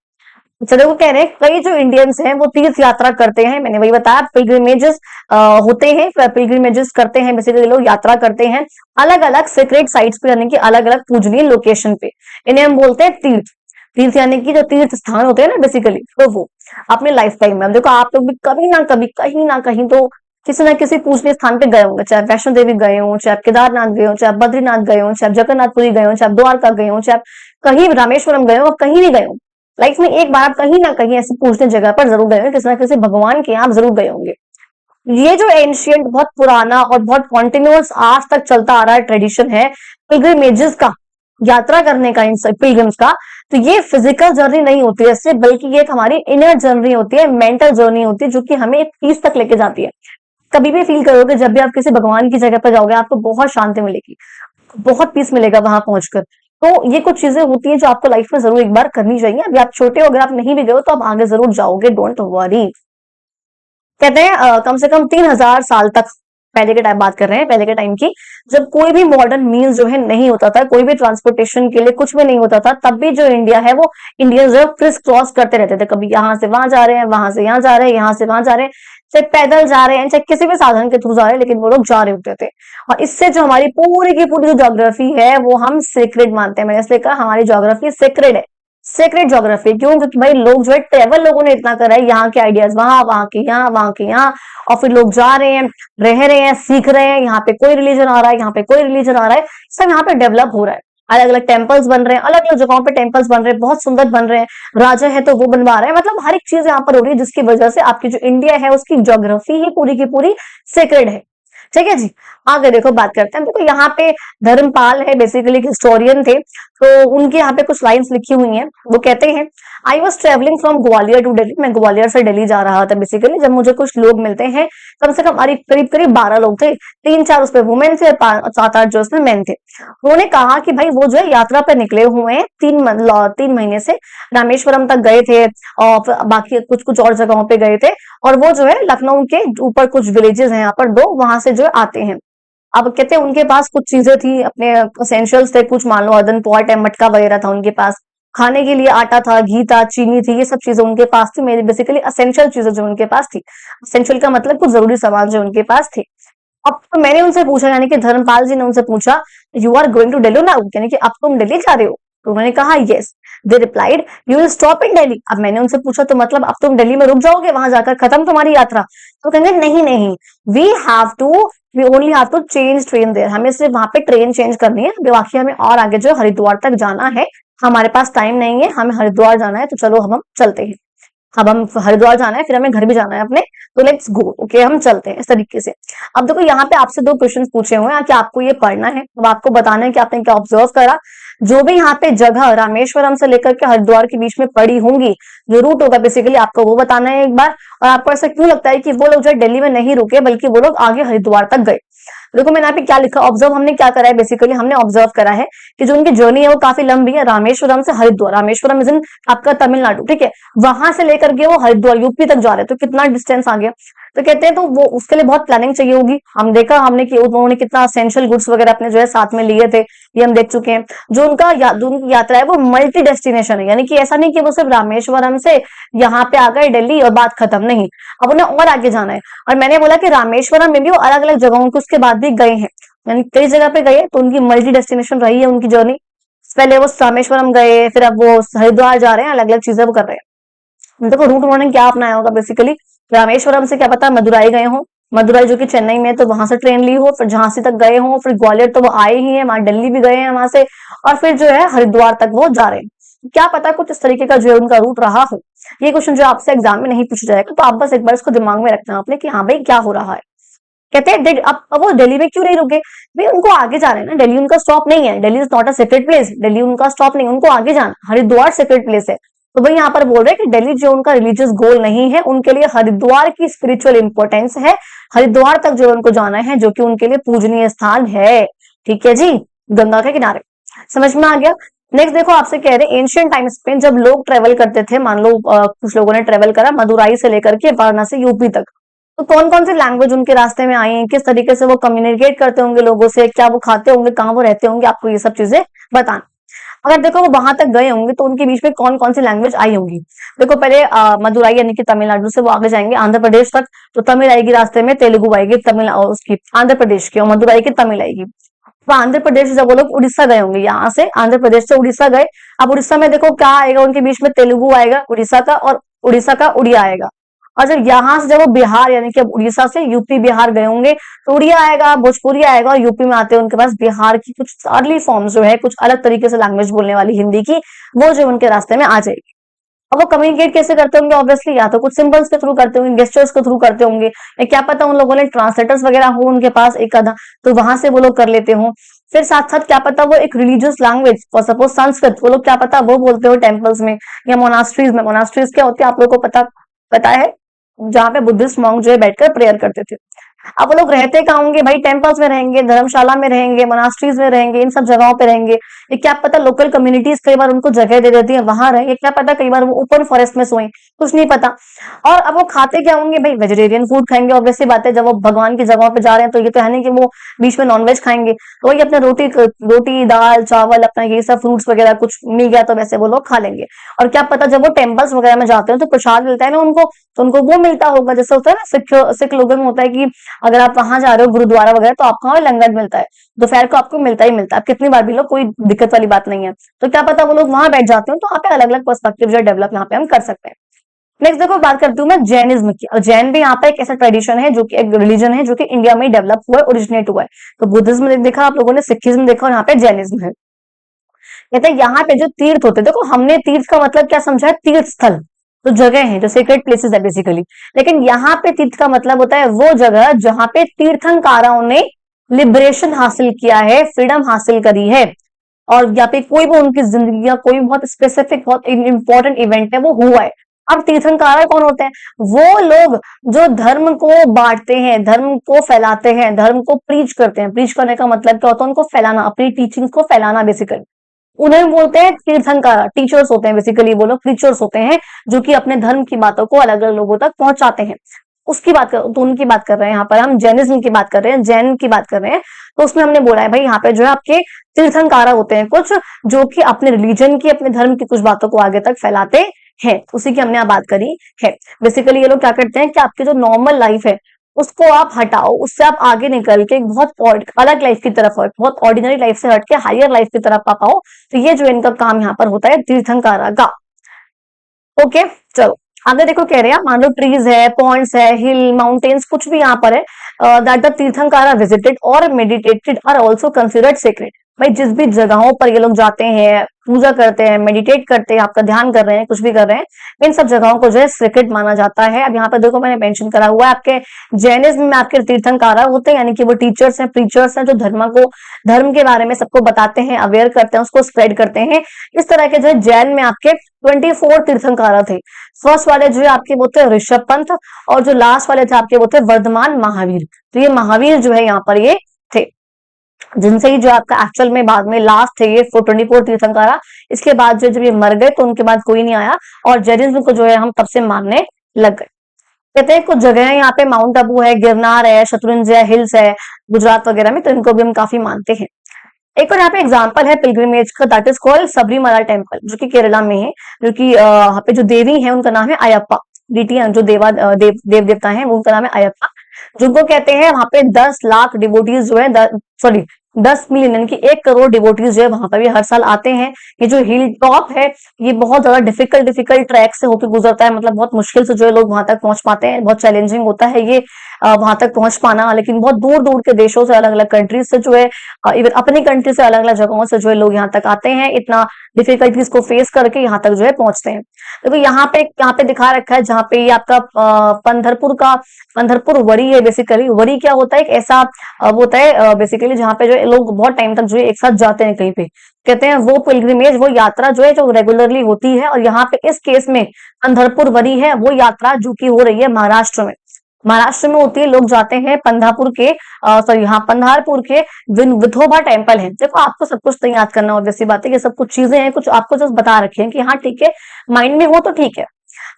अच्छा देखो, कह रहे हैं कई जो इंडियंस हैं वो तीर्थ यात्रा करते हैं, मैंने वही बताया पिलग्रिमेजेस होते हैं, पिलग्रिमेजेस करते हैं, बेसिकली लोग यात्रा करते हैं अलग अलग सीक्रेट साइट्स पे, यानी कि अलग अलग पूजनीय लोकेशन पे। इन्हें हम बोलते हैं तीर्थ। तीर्थ यानी कि जो तीर्थ स्थान होते हैं ना बेसिकली, तो वो अपने लाइफ टाइम में, अब देखो आप लोग भी कभी ना कभी, कहीं ना कहीं तो किसी ना किसी पूजनीय स्थान पे गए होंगे, चाहे वैष्णो देवी गए हो, चाहे आप केदारनाथ गए हो, चाहे आप बद्रीनाथ गए हो, चाहे आप जगन्नाथपुरी गए हो, चाहे आप द्वारका गए हो, चाहे आप कहीं रामेश्वरम गए हो, कहीं भी गए हो, लाइफ में एक बार आप कहीं ना कहीं ऐसी पूजनीय जगह पर जरूर गए होंगे, किसी ना किसी भगवान के यहाँ आप जरूर गए होंगे। ये जो एंशियंट, बहुत पुराना और बहुत कॉन्टिन्यूअस आज तक चलता आ रहा है ट्रेडिशन है पिलग्रिमेजेस का, यात्रा करने का, इन पिलग्रिम्स का। तो ये फिजिकल जर्नी नहीं होती है इससे, बल्कि ये एक हमारी इनर जर्नी होती है, मेंटल जर्नी होती है, जो कि हमें एक पीस तक लेके जाती है। कभी भी फील करोगे जब भी आप किसी भगवान की जगह पर जाओगे, आपको बहुत शांति मिलेगी, बहुत पीस मिलेगा वहां पहुंचकर। तो ये कुछ चीजें होती हैं जो आपको लाइफ में जरूर एक बार करनी चाहिए। अभी आप छोटे हो, अगर आप नहीं भी गए हो तो आप आगे जरूर जाओगे, डोंट वरी। कहते हैं कम से कम 3000 साल तक, पहले के टाइम बात कर रहे हैं, पहले के टाइम की, जब कोई भी मॉडर्न मीन्स जो है नहीं होता था, कोई भी ट्रांसपोर्टेशन के लिए कुछ भी नहीं होता था, तब भी जो इंडिया है वो इंडिया जो क्रिस क्रॉस करते रहते थे, कभी यहाँ से वहां जा रहे हैं, वहां से यहाँ जा रहे हैं, यहाँ से वहां जा रहे हैं, चाहे पैदल जा रहे हैं, चाहे किसी भी साधन के थ्रू जा रहे हैं, लेकिन वो लोग जा रहे होते थे। और इससे जो हमारी पूरी की पूरी जो ज्योग्राफी है वो हम सेक्रेड मानते हैं। मैंने इसलिए कहा हमारी ज्योग्राफी सेक्रेड है, सेक्रेट ज्योग्राफी। क्यों? क्योंकि भाई लोग जो है ट्रेवल, लोगों ने इतना करा है, यहाँ के आइडियाज वहां, वहां के यहाँ, वहां के यहाँ, और फिर लोग जा रहे हैं, रह रहे हैं, सीख रहे हैं, यहाँ पे कोई रिलीजन आ रहा है, यहाँ पे कोई रिलीजन आ रहा है, सब यहाँ पे डेवलप हो रहा है। अलग अलग टेम्पल्स बन रहे हैं, अलग अलग जगहों पे टेम्पल्स बन रहे हैं, बहुत सुंदर बन रहे हैं, राजा है तो वो बनवा रहे हैं, मतलब हर एक चीज यहाँ पर हो रही है, जिसकी वजह से आपकी जो इंडिया है उसकी ज्योग्राफी ही पूरी की पूरी सेक्रेड है। ठीक है जी। आगे देखो बात करते हैं। देखो यहाँ पे धर्मपाल है, बेसिकली हिस्टोरियन थे, तो उनके यहाँ पे कुछ लाइंस लिखी हुई हैं। वो कहते हैं, I was travelling from Gwalior to Delhi. मैं ग्वालियर से दिल्ली जा रहा था बेसिकली, जब मुझे कुछ लोग मिलते हैं, कम से कम करीब करीब 12 लोग थे, 3-4 उसमें वुमेन थे, 7-8 जो उसमें मेन थे। उन्होंने कहा कि भाई वो जो है यात्रा पे निकले हुए हैं, 3 महीने से रामेश्वरम तक गए थे, और बाकी कुछ कुछ और जगहों पे गए थे, और वो जो है लखनऊ के ऊपर कुछ विलेजेस हैं यहाँ पर 2, वहां से जो है आते हैं। अब कहते हैं उनके पास कुछ चीजें थी, अपने एसेंशियल्स थे, कुछ मान लो अदन पॉट है, मटका वगैरह था उनके पास, खाने के लिए आटा था, घी था, चीनी थी, ये सब चीजें उनके पास थी। मेरी बेसिकली असेंशियल चीजें जो उनके पास थी, असेंशियल का मतलब कुछ जरूरी सामान जो उनके पास थे। अब तो मैंने उनसे पूछा, यानी कि धर्मपाल जी ने उनसे पूछा, you are going to Delhi now, यानी कि अब तुम दिल्ली जा रहे हो? तो उन्होंने कहा yes. They replied, you will stop in Delhi. अब मैंने उनसे पूछा, तो मतलब अब तुम दिल्ली में रुक जाओगे, वहां जाकर खत्म तुम्हारी यात्रा? तो कहेंगे नहीं नहीं, we have to we only have to change train there, हमें सिर्फ वहां पे ट्रेन चेंज करनी है, बाकी हमें और आगे जो हरिद्वार तक जाना है, हमारे पास टाइम नहीं है, हमें हरिद्वार जाना है, तो चलो हम चलते हैं। अब हम हरिद्वार जाना है, फिर हमें घर भी जाना है अपने, तो लेट्स गो, ओके हम चलते हैं, इस तरीके से। अब देखो यहाँ पे आपसे 2 क्वेश्चन पूछे हुए हैं कि आपको ये पढ़ना है, तो आपको बताना है कि आपने क्या ऑब्जर्व करा। जो भी यहाँ पे जगह रामेश्वरम से लेकर के हरिद्वार के बीच में पड़ी होंगी, जो रूट होगा बेसिकली, आपको वो बताना है एक बार। और आपको ऐसा क्यों लगता है कि वो लोग जो दिल्ली में नहीं रुके, बल्कि वो लोग आगे हरिद्वार तक गए? देखो मैंने यहाँ पे क्या लिखा, ऑब्जर्व हमने क्या करा है, बेसिकली हमने ऑब्जर्व करा है कि जो उनकी जर्नी है वो काफी लंबी है, रामेश्वरम से हरिद्वार। रामेश्वरम इज इन आपका तमिलनाडु, ठीक है, वहां से लेकर के वो हरिद्वार यूपी तक जा रहे हैं, तो कितना डिस्टेंस आ गया। तो कहते हैं तो वो उसके लिए बहुत प्लानिंग चाहिए होगी। हम देखा हमने कि उन्होंने कितना असेंशियल गुड्स वगैरह अपने जो है साथ में लिए थे, ये हम देख चुके हैं। जो जो उनकी यात्रा है वो मल्टी डेस्टिनेशन है, यानी कि ऐसा नहीं कि वो सिर्फ रामेश्वरम से यहाँ पे आ गए दिल्ली और बात खत्म, नहीं, अब उन्हें और आगे जाना है। और मैंने बोला कि रामेश्वरम में भी वो अलग अलग जगहों को उसके बाद भी गए हैं, यानी कई जगह पे गए, तो उनकी मल्टी डेस्टिनेशन रही है उनकी जर्नी। पहले वो रामेश्वरम गए, फिर अब वो हरिद्वार जा रहे हैं, अलग अलग चीजें वो कर रहे हैं। देखो रूट उन्होंने क्या अपनाया होगा, बेसिकली रामेश्वरम से क्या पता मदुराई गए हो, मदुराई जो कि चेन्नई में है, तो वहां से ट्रेन ली हो, फिर झांसी तक गए हो, फिर ग्वालियर तो वो आए ही हैं, वहां दिल्ली भी गए हैं वहां से, और फिर जो है हरिद्वार तक वो जा रहे हैं। क्या पता कुछ इस तरीके का जो है उनका रूट रहा हो। ये क्वेश्चन जो आपसे एग्जाम में नहीं पूछा जाएगा, तो आप बस एक बार इसको दिमाग में रखना आपने कि हाँ भाई क्या हो रहा है। कहते हैं अब वो दिल्ली में क्यों नहीं रुके, भाई उनको आगे जाना है ना, दिल्ली उनका स्टॉप नहीं है, Delhi is not a sacred place, Delhi उनका स्टॉप नहीं, उनको आगे जाना, हरिद्वार सेक्रेट प्लेस है। तो भाई यहाँ पर बोल रहे हैं कि दिल्ली जो उनका रिलीजियस गोल नहीं है, उनके लिए हरिद्वार की स्पिरिचुअल इंपॉर्टेंस है, हरिद्वार तक जो उनको जाना है, जो कि उनके लिए पूजनीय स्थान है। ठीक है जी, गंगा के किनारे, समझ में आ गया। नेक्स्ट देखो आपसे कह रहे हैं एंशियंट टाइम्स में जब लोग ट्रेवल करते थे, मान लो कुछ लोगों ने ट्रेवल करा मदुराई से लेकर के वाराणसी यूपी तक, तो कौन कौन सी लैंग्वेज उनके रास्ते में आई है, किस तरीके से वो कम्युनिकेट करते होंगे लोगों से, क्या वो खाते होंगे, कहाँ वो रहते होंगे, आपको ये सब चीजें बताना। अगर देखो वो वहां तक गए होंगे तो उनके बीच में कौन कौन सी लैंग्वेज आई होंगी। देखो पहले मदुराई यानी कि तमिलनाडु से वो आगे जाएंगे आंध्र प्रदेश तक, तो तमिल आएगी रास्ते में, तेलुगु आएगी तमिल उसकी आंध्र प्रदेश की, और मदुराई की तमिल आएगी। तो आंध्र प्रदेश से जब वो लोग उड़ीसा गए होंगे, यहाँ से आंध्र प्रदेश से उड़ीसा गए, अब उड़ीसा में देखो क्या आएगा उनके बीच में, तेलुगु आएगा उड़ीसा का, और उड़ीसा का उड़िया आएगा। और जब वो बिहार यानी कि अब उड़ीसा से यूपी बिहार गए होंगे, तो उड़िया आएगा, भोजपुरी आएगा, और यूपी में आते हैं उनके पास बिहार की कुछ अर्ली फॉर्म्स जो है, कुछ अलग तरीके से लैंग्वेज बोलने वाली हिंदी की, वो जो उनके रास्ते में आ जाएगी। अब वो कम्युनिकेट कैसे करते होंगे, ऑब्वियसली या तो कुछ सिंबल्स के थ्रू करते होंगे, गेस्टर्स के थ्रू करते होंगे, या क्या पता उन लोगों ने ट्रांसलेटर्स वगैरह हो उनके पास एक आधा, तो वहां से वो लोग कर लेते हो। फिर साथ साथ क्या पता वो एक religious language, for suppose Sanskrit, वो लोग क्या पता वो बोलते हो टेम्पल्स में या मोनास्ट्रीज में। मोनास्ट्रीज क्या होती है आप लोगों को पता है, जहाँ पे बुद्धिस्ट मॉन्क जो है बैठकर प्रेयर करते थे। अब वो लोग रहते कहाँ होंगे भाई, टेम्पल्स में रहेंगे, धर्मशाला में रहेंगे, मोनास्ट्रीज में रहेंगे, इन सब जगहों पे रहेंगे। ये क्या पता लोकल कम्युनिटीज कई बार उनको जगह दे देती है, वहां रहेंगे, क्या पता कई बार वो ओपन फॉरेस्ट में सोए, कुछ नहीं पता। और अब वो खाते क्या होंगे भाई, वेजिटेरियन फूड खाएंगे, ऑब्वियसली बात है, जब वो भगवान की जगहों पे जा रहे हैं तो ये तो है नहीं कि वो बीच में नॉनवेज खाएंगे, तो वही अपने रोटी दाल चावल अपना ये सब फ्रूट्स वगैरह कुछ मिल गया तो वैसे वो लोग खा लेंगे। और क्या पता जब वो टेम्पल्स वगैरह में जाते हैं तो प्रसाद मिलता है ना उनको, तो उनको वो मिलता होगा, जैसे होता है ना सिख लोगों में होता है कि अगर आप वहां जा रहे हो गुरुद्वारा वगैरह, तो आपको वहां लंगर मिलता है, दोपहर को आपको मिलता ही मिलता है, आप कितनी बार भी लो, कोई दिक्कत वाली बात नहीं है। तो क्या पता वो लोग वहां बैठ जाते हो, तो वहां पे अलग अलग पर्सपेक्टिव जो डेवलप यहाँ पे हम कर सकते हैं। नेक्स्ट देखो बात करती हूँ मैं जैनिज्म की। और जैन भी यहाँ पे एक ऐसा ट्रेडिशन है जो कि एक रिलीजन है जो कि इंडिया में डेवलप हुआ है, ओरिजिनेट हुआ है। तो बुद्धिज्म देखा आप लोगों ने, सिखिज्म देखा, और यहाँ पे जैनिज्म है। कहते हैं यहाँ पे जो तीर्थ होते हैं, देखो हमने तीर्थ का मतलब क्या समझा है, तीर्थ स्थल, तो जगह है जो सीक्रेट प्लेसेस है बेसिकली। लेकिन यहाँ पे तीर्थ का मतलब होता है वो जगह जहां पे तीर्थंकारों ने लिबरेशन हासिल किया है, फ्रीडम हासिल करी है, और या पे कोई भी उनकी जिंदगी या कोई भी बहुत स्पेसिफिक बहुत इंपॉर्टेंट इवेंट है वो हुआ है। अब तीर्थंकार कौन होते हैं? वो लोग जो धर्म को बांटते हैं, धर्म को फैलाते हैं, धर्म को प्रीच करते हैं। प्रीच करने का मतलब क्या होता है? उनको फैलाना, अपनी टीचिंग्स को फैलाना बेसिकली। उन्हें बोलते हैं तीर्थंकार। टीचर्स होते हैं बेसिकली, वो लोग प्रीचर्स होते हैं जो कि अपने धर्म की बातों को अलग अलग लोगों तक पहुंचाते हैं। उसकी बात कर, तो उनकी बात कर रहे हैं यहाँ पर हम, जैनिज्म की बात कर रहे हैं, जैन की बात कर रहे हैं। तो उसमें हमने बोला है भाई यहाँ पे जो है आपके तीर्थंकारा होते हैं कुछ, जो कि अपने रिलीजन की, अपने धर्म की कुछ बातों को आगे तक फैलाते हैं। उसी की हमने यहाँ बात करी है। बेसिकली ये लोग क्या करते हैं कि आपकी जो नॉर्मल लाइफ है उसको आप हटाओ, उससे आप आगे निकल के एक बहुत अलग लाइफ की तरफ, बहुत ऑर्डिनरी लाइफ से हट के हायर लाइफ की तरफ आप आओ। तो ये जो इनका काम यहाँ पर होता है तीर्थंकारा का। ओके, चलो आगे देखो, कह रहे हैं मान लो ट्रीज है, पॉइंट्स है, हिल, माउंटेन्स, कुछ भी यहाँ पर है दैट द तीर्थंकारा विजिटेड और meditated are also considered sacred. भाई जिस भी जगहों पर ये लोग जाते हैं, पूजा करते हैं, मेडिटेट करते हैं, आपका ध्यान कर रहे हैं, कुछ भी कर रहे हैं, इन सब जगहों को जो है सेक्रेड माना जाता है। अब यहाँ पर देखो मैंने मेंशन करा हुआ है, आपके जैनिज्म में आपके तीर्थंकारा होते हैं, यानी कि वो टीचर्स हैं, प्रीचर्स हैं, जो धर्म के बारे में सबको बताते हैं, अवेयर करते हैं, उसको स्प्रेड करते हैं। इस तरह के जो है जैन में आपके 24 तीर्थंकारा थे। फर्स्ट वाले जो है आपके वो थे ऋषभ पंथ, और जो लास्ट वाले थे आपके वो थे वर्धमान महावीर। तो ये महावीर जो है यहाँ पर ये थे, जिनसे ही जो आपका एक्चुअल में बाद में लास्ट थे ये 24 तीर्थंकारा। इसके बाद जो जब ये मर गए तो उनके बाद कोई नहीं आया, और जैनिज्म को जो है हम तब से मानने लग गए। कहते हैं कुछ जगह है यहाँ पे, माउंट आबू है, गिरनार है, शत्रुंजय हिल्स है गुजरात वगैरह में, तो इनको भी हम काफी मानते हैं। एक और यहाँ पे एग्जाम्पल है पिलग्रिमेज का, that is called Sabarimala temple, जो कि केरला में है, जो कि यहाँ पे जो देवी है उनका नाम है अयप्पा। डीटी जो देव देवता है उनका नाम है अयप्पा, जिनको कहते हैं वहां पे 10 लाख डिवोटीज जो है, सॉरी 10 मिलियन यानी कि 1 करोड़ डिवोटीज जो है वहां पर भी हर साल आते हैं। ये जो हिल टॉप है ये बहुत ज्यादा डिफिकल्ट ट्रैक से होकर गुजरता है, मतलब बहुत मुश्किल से जो है लोग वहां तक पहुंच पाते हैं, बहुत चैलेंजिंग होता है ये वहां तक पहुंच पाना। लेकिन बहुत दूर दूर के देशों से, अलग अलग कंट्रीज से जो है, इवन अपनी कंट्री से अलग अलग जगहों से जो है लोग यहाँ तक आते हैं, इतना डिफिकल्टीज को फेस करके यहाँ तक जो है पहुंचते हैं। तो यहाँ पे दिखा रखा है जहाँ पे ये आपका पंढरपुर वरी है। बेसिकली वरी क्या होता है? एक ऐसा होता है बेसिकली जहाँ पे जो है लोग बहुत टाइम तक जो है एक साथ जाते हैं कहीं पे, कहते हैं वो पिलग्रिमेज, वो यात्रा जो है जो रेगुलरली होती है। और यहाँ पे इस केस में पंढरपुर वरी है वो यात्रा जो कि हो रही है महाराष्ट्र में। महाराष्ट्र में होती है, लोग जाते हैं पंढरपुर के विठोबा टेम्पल है। देखो आपको सब कुछ तो याद करना, और जैसी बात है कि सब कुछ चीजें हैं, कुछ आपको जस्ट बता रखे हैं कि हाँ ठीक है, माइंड में हो तो ठीक है।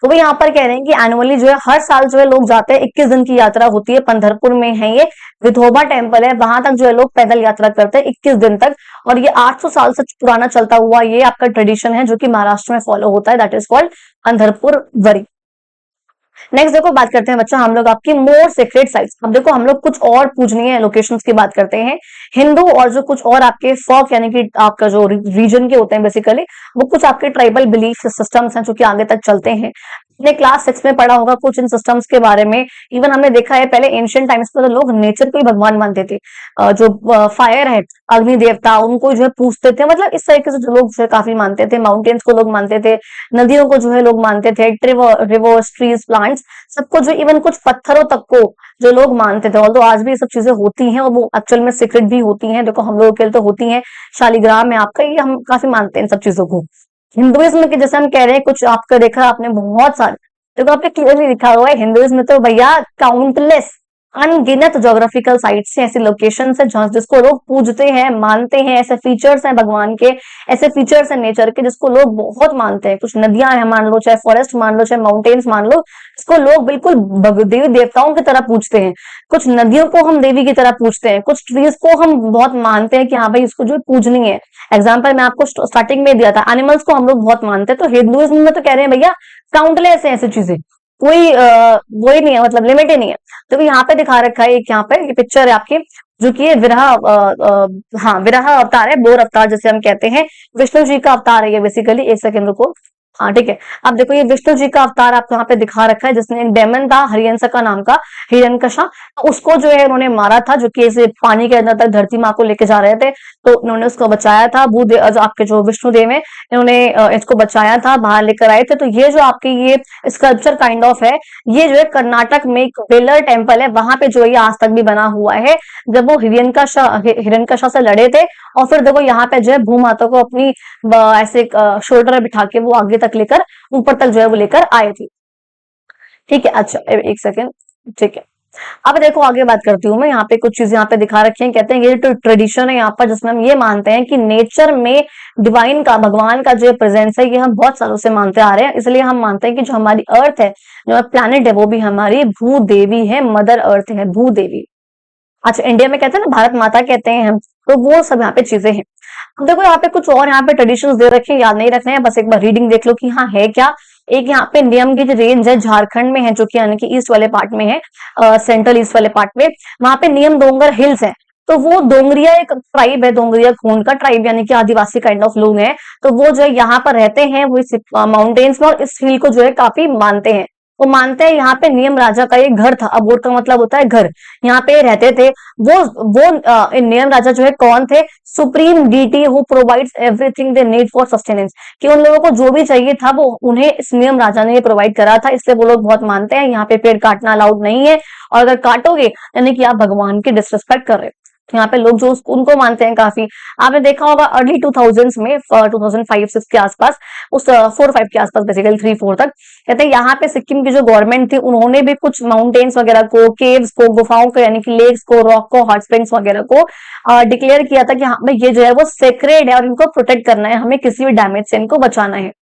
तो वो यहाँ पर कह रहे हैं कि एनुअली जो है हर साल जो है लोग जाते हैं, 21 दिन की यात्रा होती है। पंढरपुर में है ये विठोबा टेम्पल है, वहां तक जो है लोग पैदल यात्रा करते हैं 21 दिन तक। और ये 800 साल से पुराना चलता हुआ ये आपका ट्रेडिशन है जो कि महाराष्ट्र में फॉलो होता है, that is called Pandharpur worry. Next देखो बात करते हैं बच्चों हम लोग आपकी मोर सीक्रेट साइट्स। अब देखो हम लोग कुछ और पूजनीय लोकेशंस की बात करते हैं। हिंदू और जो कुछ और आपके फॉक यानी कि आपका जो रीजन के होते हैं बेसिकली, वो कुछ आपके ट्राइबल बिलीफ सिस्टम्स हैं जो कि आगे तक चलते हैं। आपने क्लास 6 में पढ़ा होगा कुछ इन सिस्टम्स के बारे में। इवन हमने देखा है पहले एंशिएंट टाइम्स में तो लोग नेचर को ही भगवान मानते थे, जो फायर है, अग्नि देवता, उनको जो है पूजते थे। मतलब इस तरीके से जो लोग जो है काफी मानते थे। माउंटेन्स को लोग मानते थे, नदियों को जो है लोग मानते थे, रिवर्स, ट्रीज, प्लांट्स, सबको जो, इवन कुछ पत्थरों तक को जो लोग मानते थे। ऑल्दो आज भी ये सब चीजें होती हैं और वो एक्चुअल में सीक्रेट भी होती हैं। देखो हम लोगों के लिए तो होती हैं, शालिग्राम है आपका, ये हम काफी मानते हैं इन सब चीजों को। हिंदुइज्म के जैसे हम कह रहे हैं, कुछ आपका देखा आपने बहुत सारे, देखो आपने क्लियरली लिखा हुआ है हिंदुइज्म में तो भैया काउंटलेस, अनगिनत ज्योग्राफिकल साइट्स हैं, ऐसी लोकेशंस है जहां जिसको लोग पूजते हैं, मानते हैं। ऐसे फीचर्स हैं भगवान के, ऐसे फीचर्स हैं नेचर के जिसको लोग बहुत मानते हैं। कुछ नदियां हैं मान लो, चाहे फॉरेस्ट मान लो, चाहे माउंटेन्स मान लो, इसको लोग बिल्कुल देवी देवताओं की तरह पूजते हैं। कुछ नदियों को हम देवी की तरह पूजते हैं, कुछ ट्रीज को हम बहुत मानते हैं कि हाँ भाई इसको जो पूजनी है। एग्जाम्पल मैं आपको स्टार्टिंग में दिया था, एनिमल्स को हम लोग बहुत मानते हैं। तो हिंदुइज्म में तो कह रहे हैं भैया काउंटलेस है ऐसी चीजें, कोई वो ही नहीं है, मतलब लिमिट ही नहीं है। तो यहाँ पे दिखा रखा है एक, यहाँ पे ये पिक्चर है आपकी, जो कि ये विरह अवतार है, बोर अवतार जैसे हम कहते हैं, विष्णु जी का अवतार है ये बेसिकली। एक सेकंड रुको, हाँ ठीक है। अब देखो ये विष्णु जी का अवतार आपको यहाँ पे दिखा रखा है, जिसने एक डेमन था हरियंस का नाम का, हिरण्यकशा, तो उसको जो है उन्होंने मारा था, जो कि ऐसे पानी के अंदर तक धरती माँ को लेके जा रहे थे, तो उन्होंने उसको बचाया था। जो आपके जो विष्णु देव है, इन्होंने इसको बचाया था, बाहर लेकर आए थे। तो ये जो आपके ये स्कल्पचर काइंड ऑफ है, ये जो है कर्नाटक में एक वेलर टेम्पल है, वहां पे जो है ये आज तक भी बना हुआ है, जब वो हिरण्यकशा से लड़े थे। और फिर देखो यहाँ पे जो है भूमाता को अपनी ऐसे शोल्डर बिठा के वो आगे तक लेकर, ऊपर तक जो है वो लेकर आए थे। ठीक है, अच्छा एक सेकेंड, ठीक है। अब देखो आगे बात करती हूँ मैं, यहाँ पे कुछ चीजें यहाँ पे दिखा रखी हैं। कहते हैं ये तो ट्रेडिशन है यहाँ पर, जिसमें हम ये मानते हैं कि नेचर में डिवाइन का, भगवान का जो प्रेजेंस है, ये हम बहुत सालों से मानते आ रहे हैं। इसलिए हम मानते हैं कि जो हमारी अर्थ है, जो प्लैनेट है, वो भी हमारी भू देवी है, मदर अर्थ है, भू देवी। अच्छा, इंडिया में कहते हैं ना भारत माता कहते हैं हम, तो वो सब यहाँ पे चीजें हैं। अब देखो यहाँ पे कुछ और यहाँ पे ट्रेडिशंस दे रखे हैं, याद नहीं रखने हैं, बस एक बार रीडिंग देख लो कि हाँ है क्या। एक यहाँ पे नियम की जो रेंज है झारखंड में है, जो कि यानी कि ईस्ट वाले पार्ट में है, सेंट्रल ईस्ट वाले पार्ट में, वहां पे नियम डोंगर हिल्स है। तो वो डोंगरिया एक ट्राइब है, डोंगरिया खून का ट्राइब, यानी कि आदिवासी काइंड ऑफ लोग हैं। तो वो जो है यहाँ पर रहते हैं, वो इस माउंटेन्स में, और इस हिल को जो है काफी मानते हैं। वो मानते हैं यहाँ पे नियम राजा का एक घर था, अबोट का मतलब होता है घर, यहाँ पे रहते थे। नियम राजा जो है कौन थे? Supreme deity who provides everything they need for sustenance, कि उन लोगों को जो भी चाहिए था वो उन्हें इस नियम राजा ने प्रोवाइड करा था। इसलिए वो लोग बहुत मानते हैं यहाँ पे पेड़ काटना अलाउड नहीं है, और अगर काटोगे यानी कि आप भगवान की डिसरिस्पेक्ट कर रहे हो। तो यहाँ पे लोग जो उनको मानते हैं काफी। आपने देखा होगा अर्ली 2000s में, 2005-6 के आसपास, उस 4-5 के आसपास, बेसिकली 3-4 तक, कहते हैं यहाँ पे सिक्किम की जो गवर्नमेंट थी, उन्होंने भी कुछ माउंटेन्स वगैरह को, केव्स को, गुफाओं को, यानी कि लेक्स को, रॉक को, हॉट स्प्रिंग्स वगैरह को डिक्लेयर किया था कि हाँ भाई ये जो है वो सेक्रेड है, और इनको प्रोटेक्ट करना है, हमें किसी भी डैमेज से इनको बचाना है।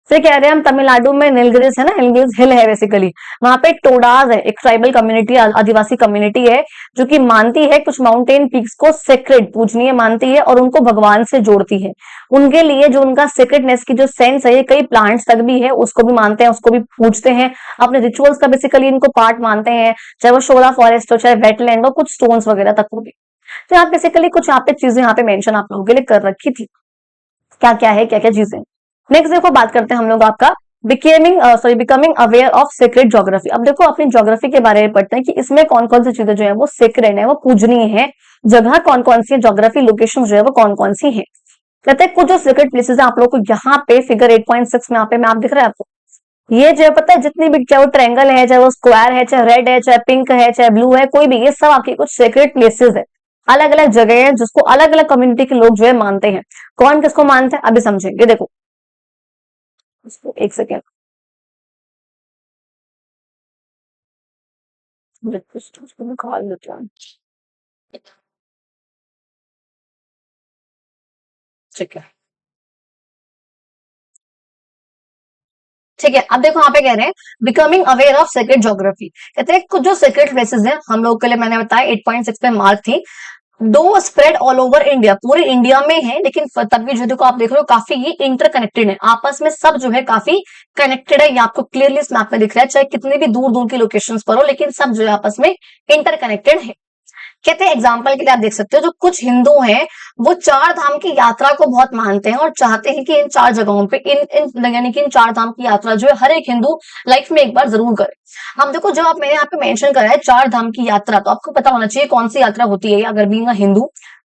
फिर कह रहे हैं हम तमिलनाडु में नीलगिरिस है ना, नीलगिरिस हिल है बेसिकली, वहां पे टोडाज है, एक ट्राइबल कम्युनिटी, आदिवासी कम्युनिटी है, जो कि मानती है कुछ माउंटेन पीक्स को सेक्रेड, पूजनीय मानती है, और उनको भगवान से जोड़ती है। उनके लिए जो उनका सेक्रेडनेस की जो सेंस है, ये कई प्लांट्स तक भी है, उसको भी मानते हैं, उसको भी पूजते हैं, अपने रिचुअल्स का बेसिकली इनको पार्ट मानते हैं, चाहे वो शोला फॉरेस्ट हो, चाहे वेटलैंड हो, कुछ स्टोन्स वगैरह तक हो भी। तो यहाँ बेसिकली कुछ यहाँ पे चीजें यहाँ पे मेंशन आप लोगों के लिए कर रखी थी, क्या क्या है, क्या क्या चीजें। नेक्स्ट देखो बात करते हैं हम लोग आपका becoming aware of sacred geography. अब देखो अपनी ज्योग्राफी के बारे में पढ़ते हैं कि इसमें कौन कौन सी चीजें जो है वो सेक्रेड है, वो पूजनीय है, जगह कौन कौन सी है, ज्योग्राफी लोकेशन जो है वो कौन कौन सी है। कहते हैं कुछ जो सेक्रेड प्लेसेस है, आप लोग को यहाँ पे फिगर 8.6 में यहाँ पे मैप दिख रहा है आपको, ये जो है पता है, जितनी भी, चाहे वो ट्रायंगल है, चाहे वो स्क्वायर है, चाहे रेड है, चाहे पिंक है, चाहे ब्लू है, कोई भी, ये सब आपके कुछ सेक्रेट प्लेसेस है, अलग अलग जगह है, जिसको अलग अलग कम्युनिटी के लोग जो है मानते हैं। कौन किसको मानते हैं अभी समझेंगे, देखो इसको एक सेकेंड निकाल लेते हैं। ठीक है, ठीक है। अब देखो यहाँ पे कह रहे हैं becoming aware of sacred geography. कहते हैं कुछ जो सेक्रेट प्लेसेस हैं हम लोग के लिए, मैंने बताया 8.6 पे मार्क थी, दो स्प्रेड ऑल ओवर इंडिया, पूरे इंडिया में है, लेकिन तब भी जो देखो आप देख रहे हो काफी ये इंटरकनेक्टेड है, आपस में सब जो है काफी कनेक्टेड है। ये आपको क्लियरली इस मैप में दिख रहा है, चाहे कितने भी दूर दूर की लोकेशंस पर हो, लेकिन सब जो है आपस में इंटरकनेक्टेड है। कहते हैं एग्जाम्पल के लिए आप देख सकते हो, जो कुछ हिंदू हैं वो चार धाम की यात्रा को बहुत मानते हैं, और चाहते हैं कि इन चार जगहों पे इन यानी कि इन चार धाम की यात्रा जो है हर एक हिंदू लाइफ में एक बार जरूर करे। हम देखो जब आप मैंने यहाँ पे मेंशन करा है चार धाम की यात्रा, तो आपको पता होना चाहिए कौन सी यात्रा होती है अगर बीइंग अ हिंदू।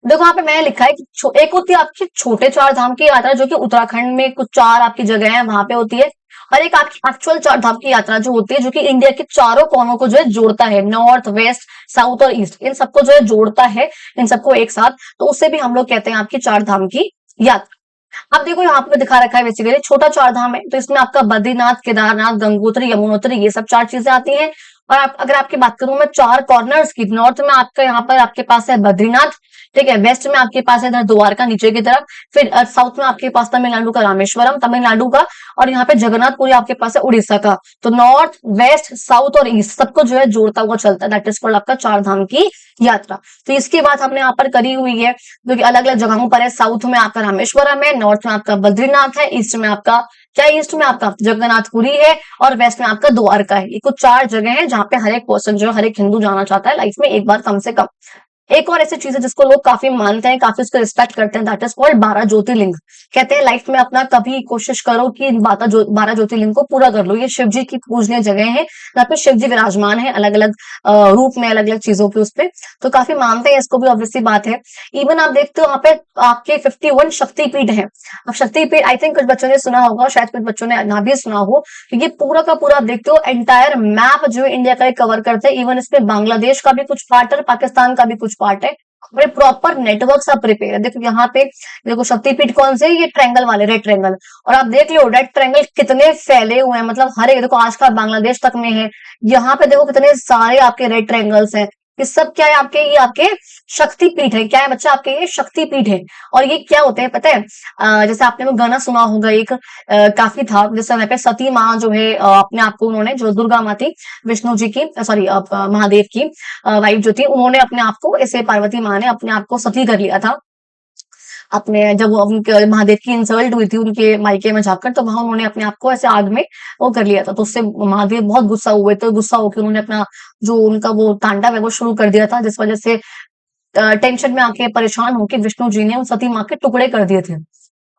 देखो यहाँ पे मैंने लिखा है कि एक होती है आपकी छोटे चार धाम की यात्रा, जो कि उत्तराखंड में कुछ चार आपकी जगह है वहां पे होती है, और एक आपकी एक्चुअल चार धाम की यात्रा जो होती है, जो कि इंडिया के चारों कोनों को जो है जोड़ता है, नॉर्थ वेस्ट साउथ और ईस्ट, इन सबको जो है जोड़ता है, इन सबको एक साथ, तो उससे भी हम लोग कहते हैं आपकी चार धाम की यात्रा। अब देखो यहाँ पे दिखा रखा है बेसिकली छोटा चार धाम है, तो इसमें आपका बद्रीनाथ, केदारनाथ, गंगोत्री, यमुनोत्री, ये सब चार चीजें आती हैं। और अगर आपकी बात करूं मैं चार कॉर्नर्स की, नॉर्थ में आपका यहाँ पर आपके पास है बद्रीनाथ, ठीक है, वेस्ट में आपके पास है इधर द्वारका नीचे की तरफ, फिर साउथ में आपके पास तमिलनाडु का रामेश्वरम, तमिलनाडु का, और यहाँ पे जगन्नाथपुरी आपके पास है उड़ीसा का। तो नॉर्थ वेस्ट साउथ और ईस्ट सबको जो है जोड़ता हुआ चलता है, दैट इज कॉल्ड आपका चार धाम की यात्रा। तो इसकी बात हमने यहाँ पर करी हुई है, जो कि अलग अलग जगहों पर है। साउथ में आपका रामेश्वरम है, नॉर्थ में आपका बद्रीनाथ है, ईस्ट में आपका क्या, ईस्ट में आपका जगन्नाथपुरी है, और वेस्ट में आपका द्वारका है। ये कुछ चार जगह है जहाँ पे हर एक पर्सन जो हर एक हिंदू जाना चाहता है लाइफ में एक बार कम से कम। एक और ऐसी चीज है जिसको लोग काफी मानते हैं, काफी उसको रिस्पेक्ट करते हैं, दैट इज कॉल्ड 12 ज्योतिर्लिंग। कहते हैं लाइफ में अपना कभी कोशिश करो कि 12 ज्योतिर्लिंग को पूरा कर लो। ये शिव जी की पूजनीय जगह है जहाँ पे शिव जी विराजमान है अलग अलग रूप में, अलग अलग चीजों के उस पे, तो काफी मानते हैं इसको भी, ऑब्वियसली बात है। इवन आप देखते हो वहाँ पे आपके 51 शक्तिपीठ है। अब शक्तिपीठ आई थिंक कुछ बच्चों ने सुना होगा, शायद कुछ बच्चों ने ना भी सुना हो, क्योंकि पूरा का पूरा आप देखते हो एंटायर मैप जो है इंडिया का कवर करते हैं। इवन इसमें बांग्लादेश का भी कुछ पार्ट है, पाकिस्तान का भी कुछ पार्ट है। बड़े प्रॉपर नेटवर्क सा प्रिपेयर है। देखो यहाँ पे, देखो शक्तिपीठ कौन से, ये ट्रायंगल वाले, रेड ट्रायंगल। और आप देख लो रेड ट्रायंगल कितने फैले हुए हैं, मतलब हर एक, देखो आज का बांग्लादेश तक में है। यहाँ पे देखो कितने सारे आपके रेड ट्रायंगल्स हैं। ये सब क्या है आपके, ये आपके शक्तिपीठ है। क्या है बच्चा, आपके ये शक्तिपीठ है। और ये क्या होते हैं पता है, जैसे आपने वो गाना सुना होगा एक, काफी था जिस समय पे सती माँ जो है अपने आप को, उन्होंने, जो दुर्गा माँ थी विष्णु जी की, सॉरी महादेव की वाइफ जो थी, उन्होंने अपने आप को, ऐसे पार्वती माँ ने अपने आप को सती कर लिया था अपने, जब वो उनके महादेव की इंसल्ट हुई थी उनके मायके में जाकर, तो वहां उन्होंने अपने आप को ऐसे आग में वो कर लिया था। तो उससे महादेव बहुत गुस्सा हुए, तो गुस्सा होकर उन्होंने अपना जो उनका वो तांडव है वो शुरू कर दिया था, जिस वजह से टेंशन में आके, परेशान होके विष्णु जी ने उन सती माँ के टुकड़े कर दिए थे।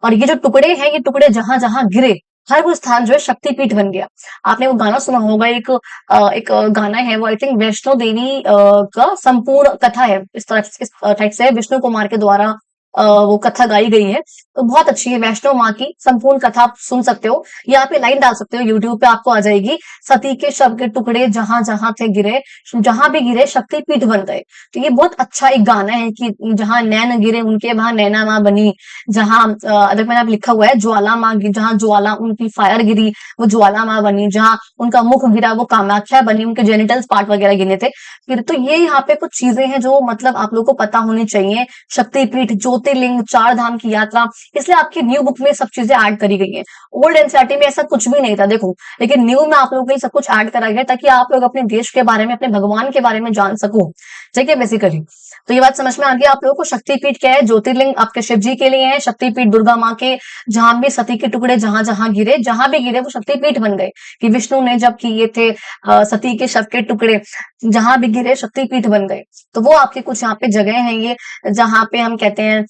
और ये जो टुकड़े हैं, ये टुकड़े जहां जहां गिरे, हर वो स्थान जो है शक्तिपीठ बन गया। आपने वो गाना सुना होगा एक, गाना है वो, आई थिंक वैष्णो देवी का संपूर्ण कथा है, इस टाइप से विष्णु कुमार के द्वारा वो कथा गाई गई है। तो बहुत अच्छी है, वैष्णो माँ की संपूर्ण कथा आप सुन सकते हो, या पे लाइन डाल सकते हो यूट्यूब पे, आपको आ जाएगी। सती के शव के टुकड़े जहां जहां थे गिरे, जहां भी गिरे शक्तिपीठ बन गए। तो ये बहुत अच्छा एक गाना है कि जहां नैन गिरे उनके वहां नैना माँ बनी। जहां अदरक मैंने आप लिखा हुआ है ज्वाला माँ, जहां ज्वाला उनकी फायर गिरी वो ज्वाला माँ बनी। जहां उनका मुख गिरा वो कामाख्या बनी, उनके जेनिटल्स पार्ट वगैरह गिने थे फिर। तो ये यहाँ पे कुछ चीजें हैं जो मतलब आप लोगों को पता होनी चाहिए। शक्तिपीठ, ज्योतिर्लिंग, चार धाम की यात्रा, इसलिए आपकी न्यू बुक में सब चीजें ऐड करी गई है। ओल्ड एनसीईआरटी में ऐसा कुछ भी नहीं था देखो, लेकिन न्यू में आप लोगों के लिए सब कुछ ऐड करा गया ताकि आप लोग अपने देश के बारे में, अपने भगवान के बारे में जान सको। ठीक है, बेसिकली तो ये बात समझ में आ गई आप लोगों को। शक्तिपीठ क्या है, ज्योतिर्लिंग आपके शिव जी के लिए है, शक्तिपीठ दुर्गा माँ के, जहां भी सती के टुकड़े जहां जहां भी गिरे वो शक्तिपीठ बन गए। कि विष्णु ने जब किए थे सती के शव के टुकड़े जहां भी गिरे शक्तिपीठ बन गए। तो वो आपके कुछ यहाँ पे जगह है ये, जहां पे हम कहते हैं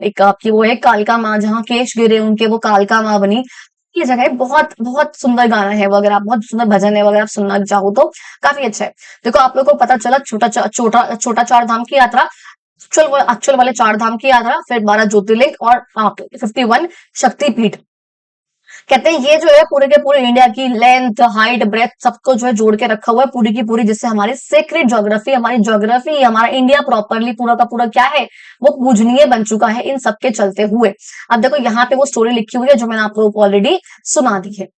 एक आपकी वो है कालका माँ, जहां केश गिरे उनके वो कालका माँ बनी। ये जगह बहुत बहुत सुंदर गाना है वो, अगर आप, बहुत सुंदर भजन है वो, अगर आप सुनना चाहो तो काफी अच्छा है। देखो आप लोगों को पता चला छोटा चार धाम की यात्रा, एक्चुअल वाले चार धाम की यात्रा, फिर 12 ज्योतिर्लिंग और 51 शक्तिपीठ। कहते हैं ये जो है पूरे के पूरे इंडिया की लेंथ, हाइट, ब्रेथ सबको जो है जोड़ के रखा हुआ है पूरी की पूरी, जिससे हमारी सेक्रेट ज्योग्राफी, हमारी ज्योग्राफी, हमारा इंडिया प्रॉपरली पूरा का पूरा क्या है, वो पूजनीय बन चुका है इन सबके चलते हुए। अब देखो यहाँ पे वो स्टोरी लिखी हुई है जो मैंने आप लोगों को ऑलरेडी सुना दी है।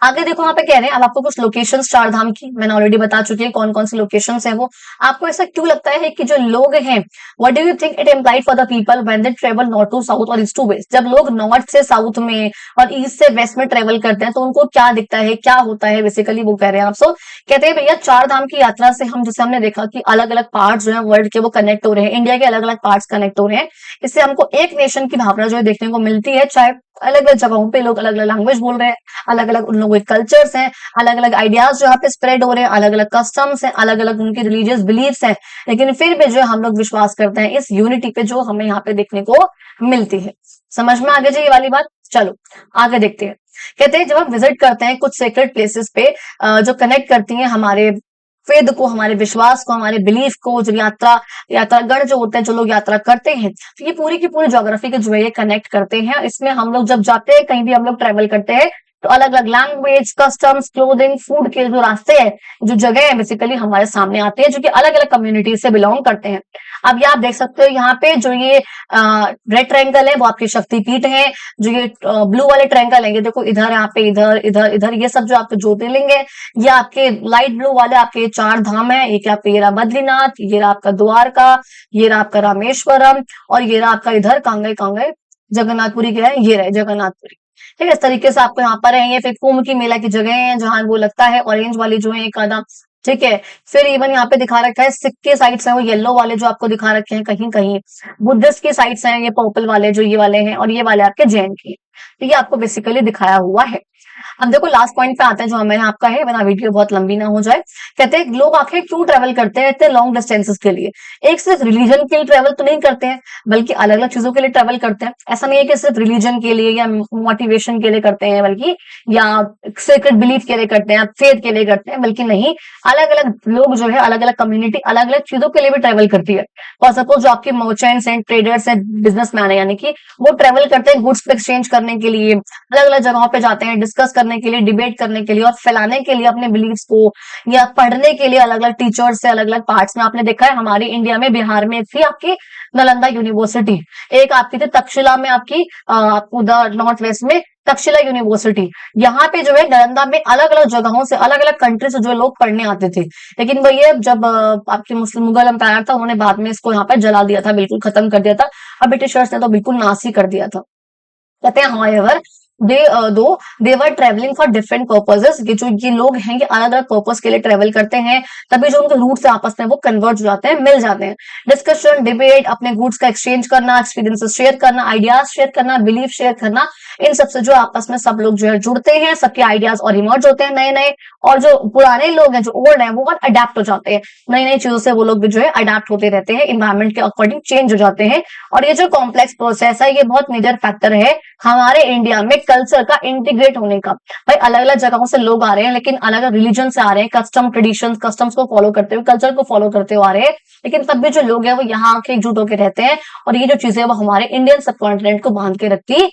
आगे देखो यहाँ पे कह रहे हैं, अब आपको कुछ लोकेशन चार धाम की मैंने ऑलरेडी बता चुकी है, कौन कौन सी लोकेशन है वो। आपको ऐसा क्यों लगता है कि जो लोग हैं, what do you think it implied for the people when they travel north to south और ईस्ट टू वेस्ट? जब लोग नॉर्थ से साउथ में और ईस्ट से वेस्ट में ट्रेवल करते हैं तो उनको क्या दिखता है, क्या होता है, बेसिकली वो कह रहे हैं आप। सो कहते हैं भैया चार धाम की यात्रा से हम, जैसे हमने देखा कि अलग अलग पार्ट जो है वर्ल्ड के वो कनेक्ट हो रहे हैं, इंडिया के अलग अलग पार्ट्स कनेक्ट हो रहे हैं। इससे हमको एक नेशन की भावना जो है देखने को मिलती है। चाहे अलग अलग जगहों पे लोग अलग अलग लैंग्वेज बोल रहे हैं, अलग अलग उन लोगों के कल्चर्स हैं, अलग अलग आइडियाज जो यहाँ पे स्प्रेड हो रहे हैं, अलग अलग कस्टम्स हैं, अलग अलग उनके रिलीजियस बिलीव्स हैं, लेकिन फिर भी जो है हम लोग विश्वास करते हैं इस यूनिटी पे जो हमें यहाँ पे देखने को मिलती है। समझ में आ गई ये वाली बात? चलो आगे देखते हैं। कहते हैं जब हम विजिट करते हैं कुछ सेक्रेट प्लेसेस पे जो कनेक्ट करती हैं हमारे वेद को, हमारे विश्वास को, हमारे बिलीफ को, जो यात्रागण जो होते हैं, जो लोग यात्रा करते हैं, तो ये पूरी की पूरी ज्योग्राफी के जो है ये कनेक्ट करते हैं। इसमें हम लोग जब जाते हैं, कहीं भी हम लोग ट्रेवल करते हैं, तो अलग अलग लैंग्वेज, कस्टम्स, क्लोथिंग, फूड के जो रास्ते हैं, जो जगह है बेसिकली हमारे सामने आते हैं, जो कि अलग अलग कम्युनिटी से बिलोंग करते हैं। अब ये आप देख सकते हो यहाँ पे जो ये रेड ट्रायंगल है वो आपके शक्तिपीठ है, जो ये ब्लू वाले ट्रायंगल है ये देखो इधर, यहाँ पे इधर इधर इधर, ये सब जो आपके ज्योतिर्लिंग है। ये आपके लाइट ब्लू वाले आपके चार धाम है, एक आपके ये रहा बद्रीनाथ, ये रहा आपका द्वारका, ये रहा आपका रामेश्वरम, और ये रहा आपका इधर कांगे कांगे जगन्नाथपुरी क्या है, ये रहे जगन्नाथपुरी। ठीक है, इस तरीके से आपको यहाँ पर है। ये फिर कुंभ की मेला की जगह है जहां वो लगता है, ऑरेंज वाली जो है एक आधा। ठीक है, फिर इवन यहाँ पे दिखा रखा है सिख के साइड्स हैं वो येलो वाले जो आपको दिखा रखे हैं कहीं कहीं, बुद्धिस्ट के साइड्स हैं ये पर्पल वाले जो ये वाले हैं, और ये वाले आपके जैन के। तो ये आपको बेसिकली दिखाया हुआ है। अब देखो लास्ट पॉइंट पे आता है जो हमें आपका है, वरना वीडियो बहुत लंबी ना हो जाए। कहते हैं लोग आखिर क्यों ट्रेवल करते हैं इतने लॉन्ग डिस्टेंसेस के लिए? एक सिर्फ रिलीजन के लिए ट्रेवल तो नहीं करते हैं, बल्कि अलग अलग चीजों के लिए ट्रेवल करते हैं। ऐसा नहीं है कि सिर्फ रिलीजन के लिए या मोटिवेशन के लिए करते हैं, बल्कि या सीक्रेट बिलीफ के लिए करते हैं, फेथ के लिए करते हैं, बल्कि नहीं, अलग अलग लोग जो है, अलग अलग कम्युनिटी अलग अलग चीजों के लिए भी ट्रेवल करती है। फॉर सपोज जो आपके merchants and traders and businessman है, यानी कि वो ट्रेवल करते हैं गुड्स एक्सचेंज करने के लिए, अलग अलग जगहों पे जाते हैं डिस्कस करने के लिए, डिबेट करने के लिए और फैलाने के लिए अपने बिलीफ्स को, या पढ़ने के लिए अलग अलग टीचर्स से अलग अलग पार्ट्स में। आपने देखा है हमारे इंडिया में, बिहार में थी आपकी नालंदा यूनिवर्सिटी, एक आपकी थी तक्षशिला में, आपकी उधर नॉर्थ वेस्ट में तक्षशिला यूनिवर्सिटी। यहाँ पे जो है नालंदा में अलग अलग जगहों से, अलग अलग कंट्री से जो लोग पढ़ने आते थे। लेकिन वो ये जब आपके मुस्लिम मुगल एम्पायर था, उन्होंने बाद में इसको यहाँ पर जला दिया था, बिल्कुल खत्म कर दिया था। अब ब्रिटिशर्स ने तो बिल्कुल नाश ही कर दिया था। कहते हैं however they were travelling for different purposes, ये जो ये लोग हैं ये अलग अलग पर्पस के लिए ट्रेवल करते हैं, तभी जो उनके रूट्स आपस में वो कन्वर्ज हो जाते हैं, मिल जाते हैं। डिस्कशन, डिबेट, अपने गुड्स का एक्सचेंज करना, एक्सपीरियंसेस शेयर करना, आइडियाज शेयर करना, बिलीफ शेयर करना, इन सबसे जो आपस में सब लोग जो है जुड़ते हैं, सबके आइडियाज और इमर्ज होते हैं नए नए, और जो पुराने लोग हैं, जो ओल्ड हैं, वो अडेप्ट हो जाते हैं, नई नई चीजों से वो लोग भी जो है अडेप्ट होते रहते हैं, इन्वायरमेंट के अकॉर्डिंग चेंज हो जाते हैं। और ये जो कॉम्प्लेक्स प्रोसेस है, ये बहुत मेजर फैक्टर है हमारे इंडिया में कल्चर का इंटीग्रेट होने का। भाई अलग अलग जगहों से लोग आ रहे हैं, लेकिन अलग अलग रिलीजन से आ रहे हैं, कस्टम ट्रेडिशन कस्टम्स को फॉलो करते हुए, कल्चर को फॉलो करते हुए आ रहे हैं, लेकिन तब भी जो लोग हैं वो यहाँ आके एकजुट होकर रहते हैं, और ये जो चीजें वो हमारे इंडियन सब कॉन्टिनेंट को बांध के रखती है।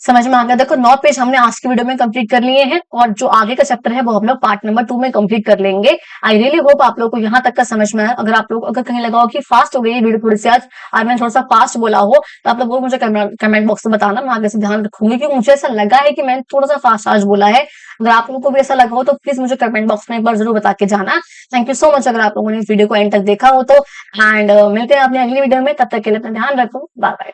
समझ में आ गया? देखो 9 पेज हमने आज की वीडियो में कंप्लीट कर लिए हैं, और जो आगे का चैप्टर है वो हम लोग पार्ट नंबर 2 में कंप्लीट कर लेंगे। आई रियली होप आप लोगों को यहाँ तक का समझ में आया। अगर आप लोग, अगर कहीं लगा हो कि फास्ट हो गई वीडियो थोड़ी सी, आज मैंने थोड़ा सा फास्ट बोला हो, तो आप लोग मुझे कमेंट बॉक्स में बताना, मैं आगे से ध्यान रखूंगी, क्योंकि मुझे ऐसा लगा है कि मैंने थोड़ा सा फास्ट आज बोला है। अगर आप लोगों को भी ऐसा लगा हो तो प्लीज मुझे कमेंट बॉक्स में एक बार जरूर बता के जाना। थैंक यू सो मच अगर आप लोगों ने इस वीडियो को एंड तक देखा हो तो, एंड मिलते हैं अपनी अगली वीडियो में, तब तक के लिए अपना ध्यान रखो, बाय बाय।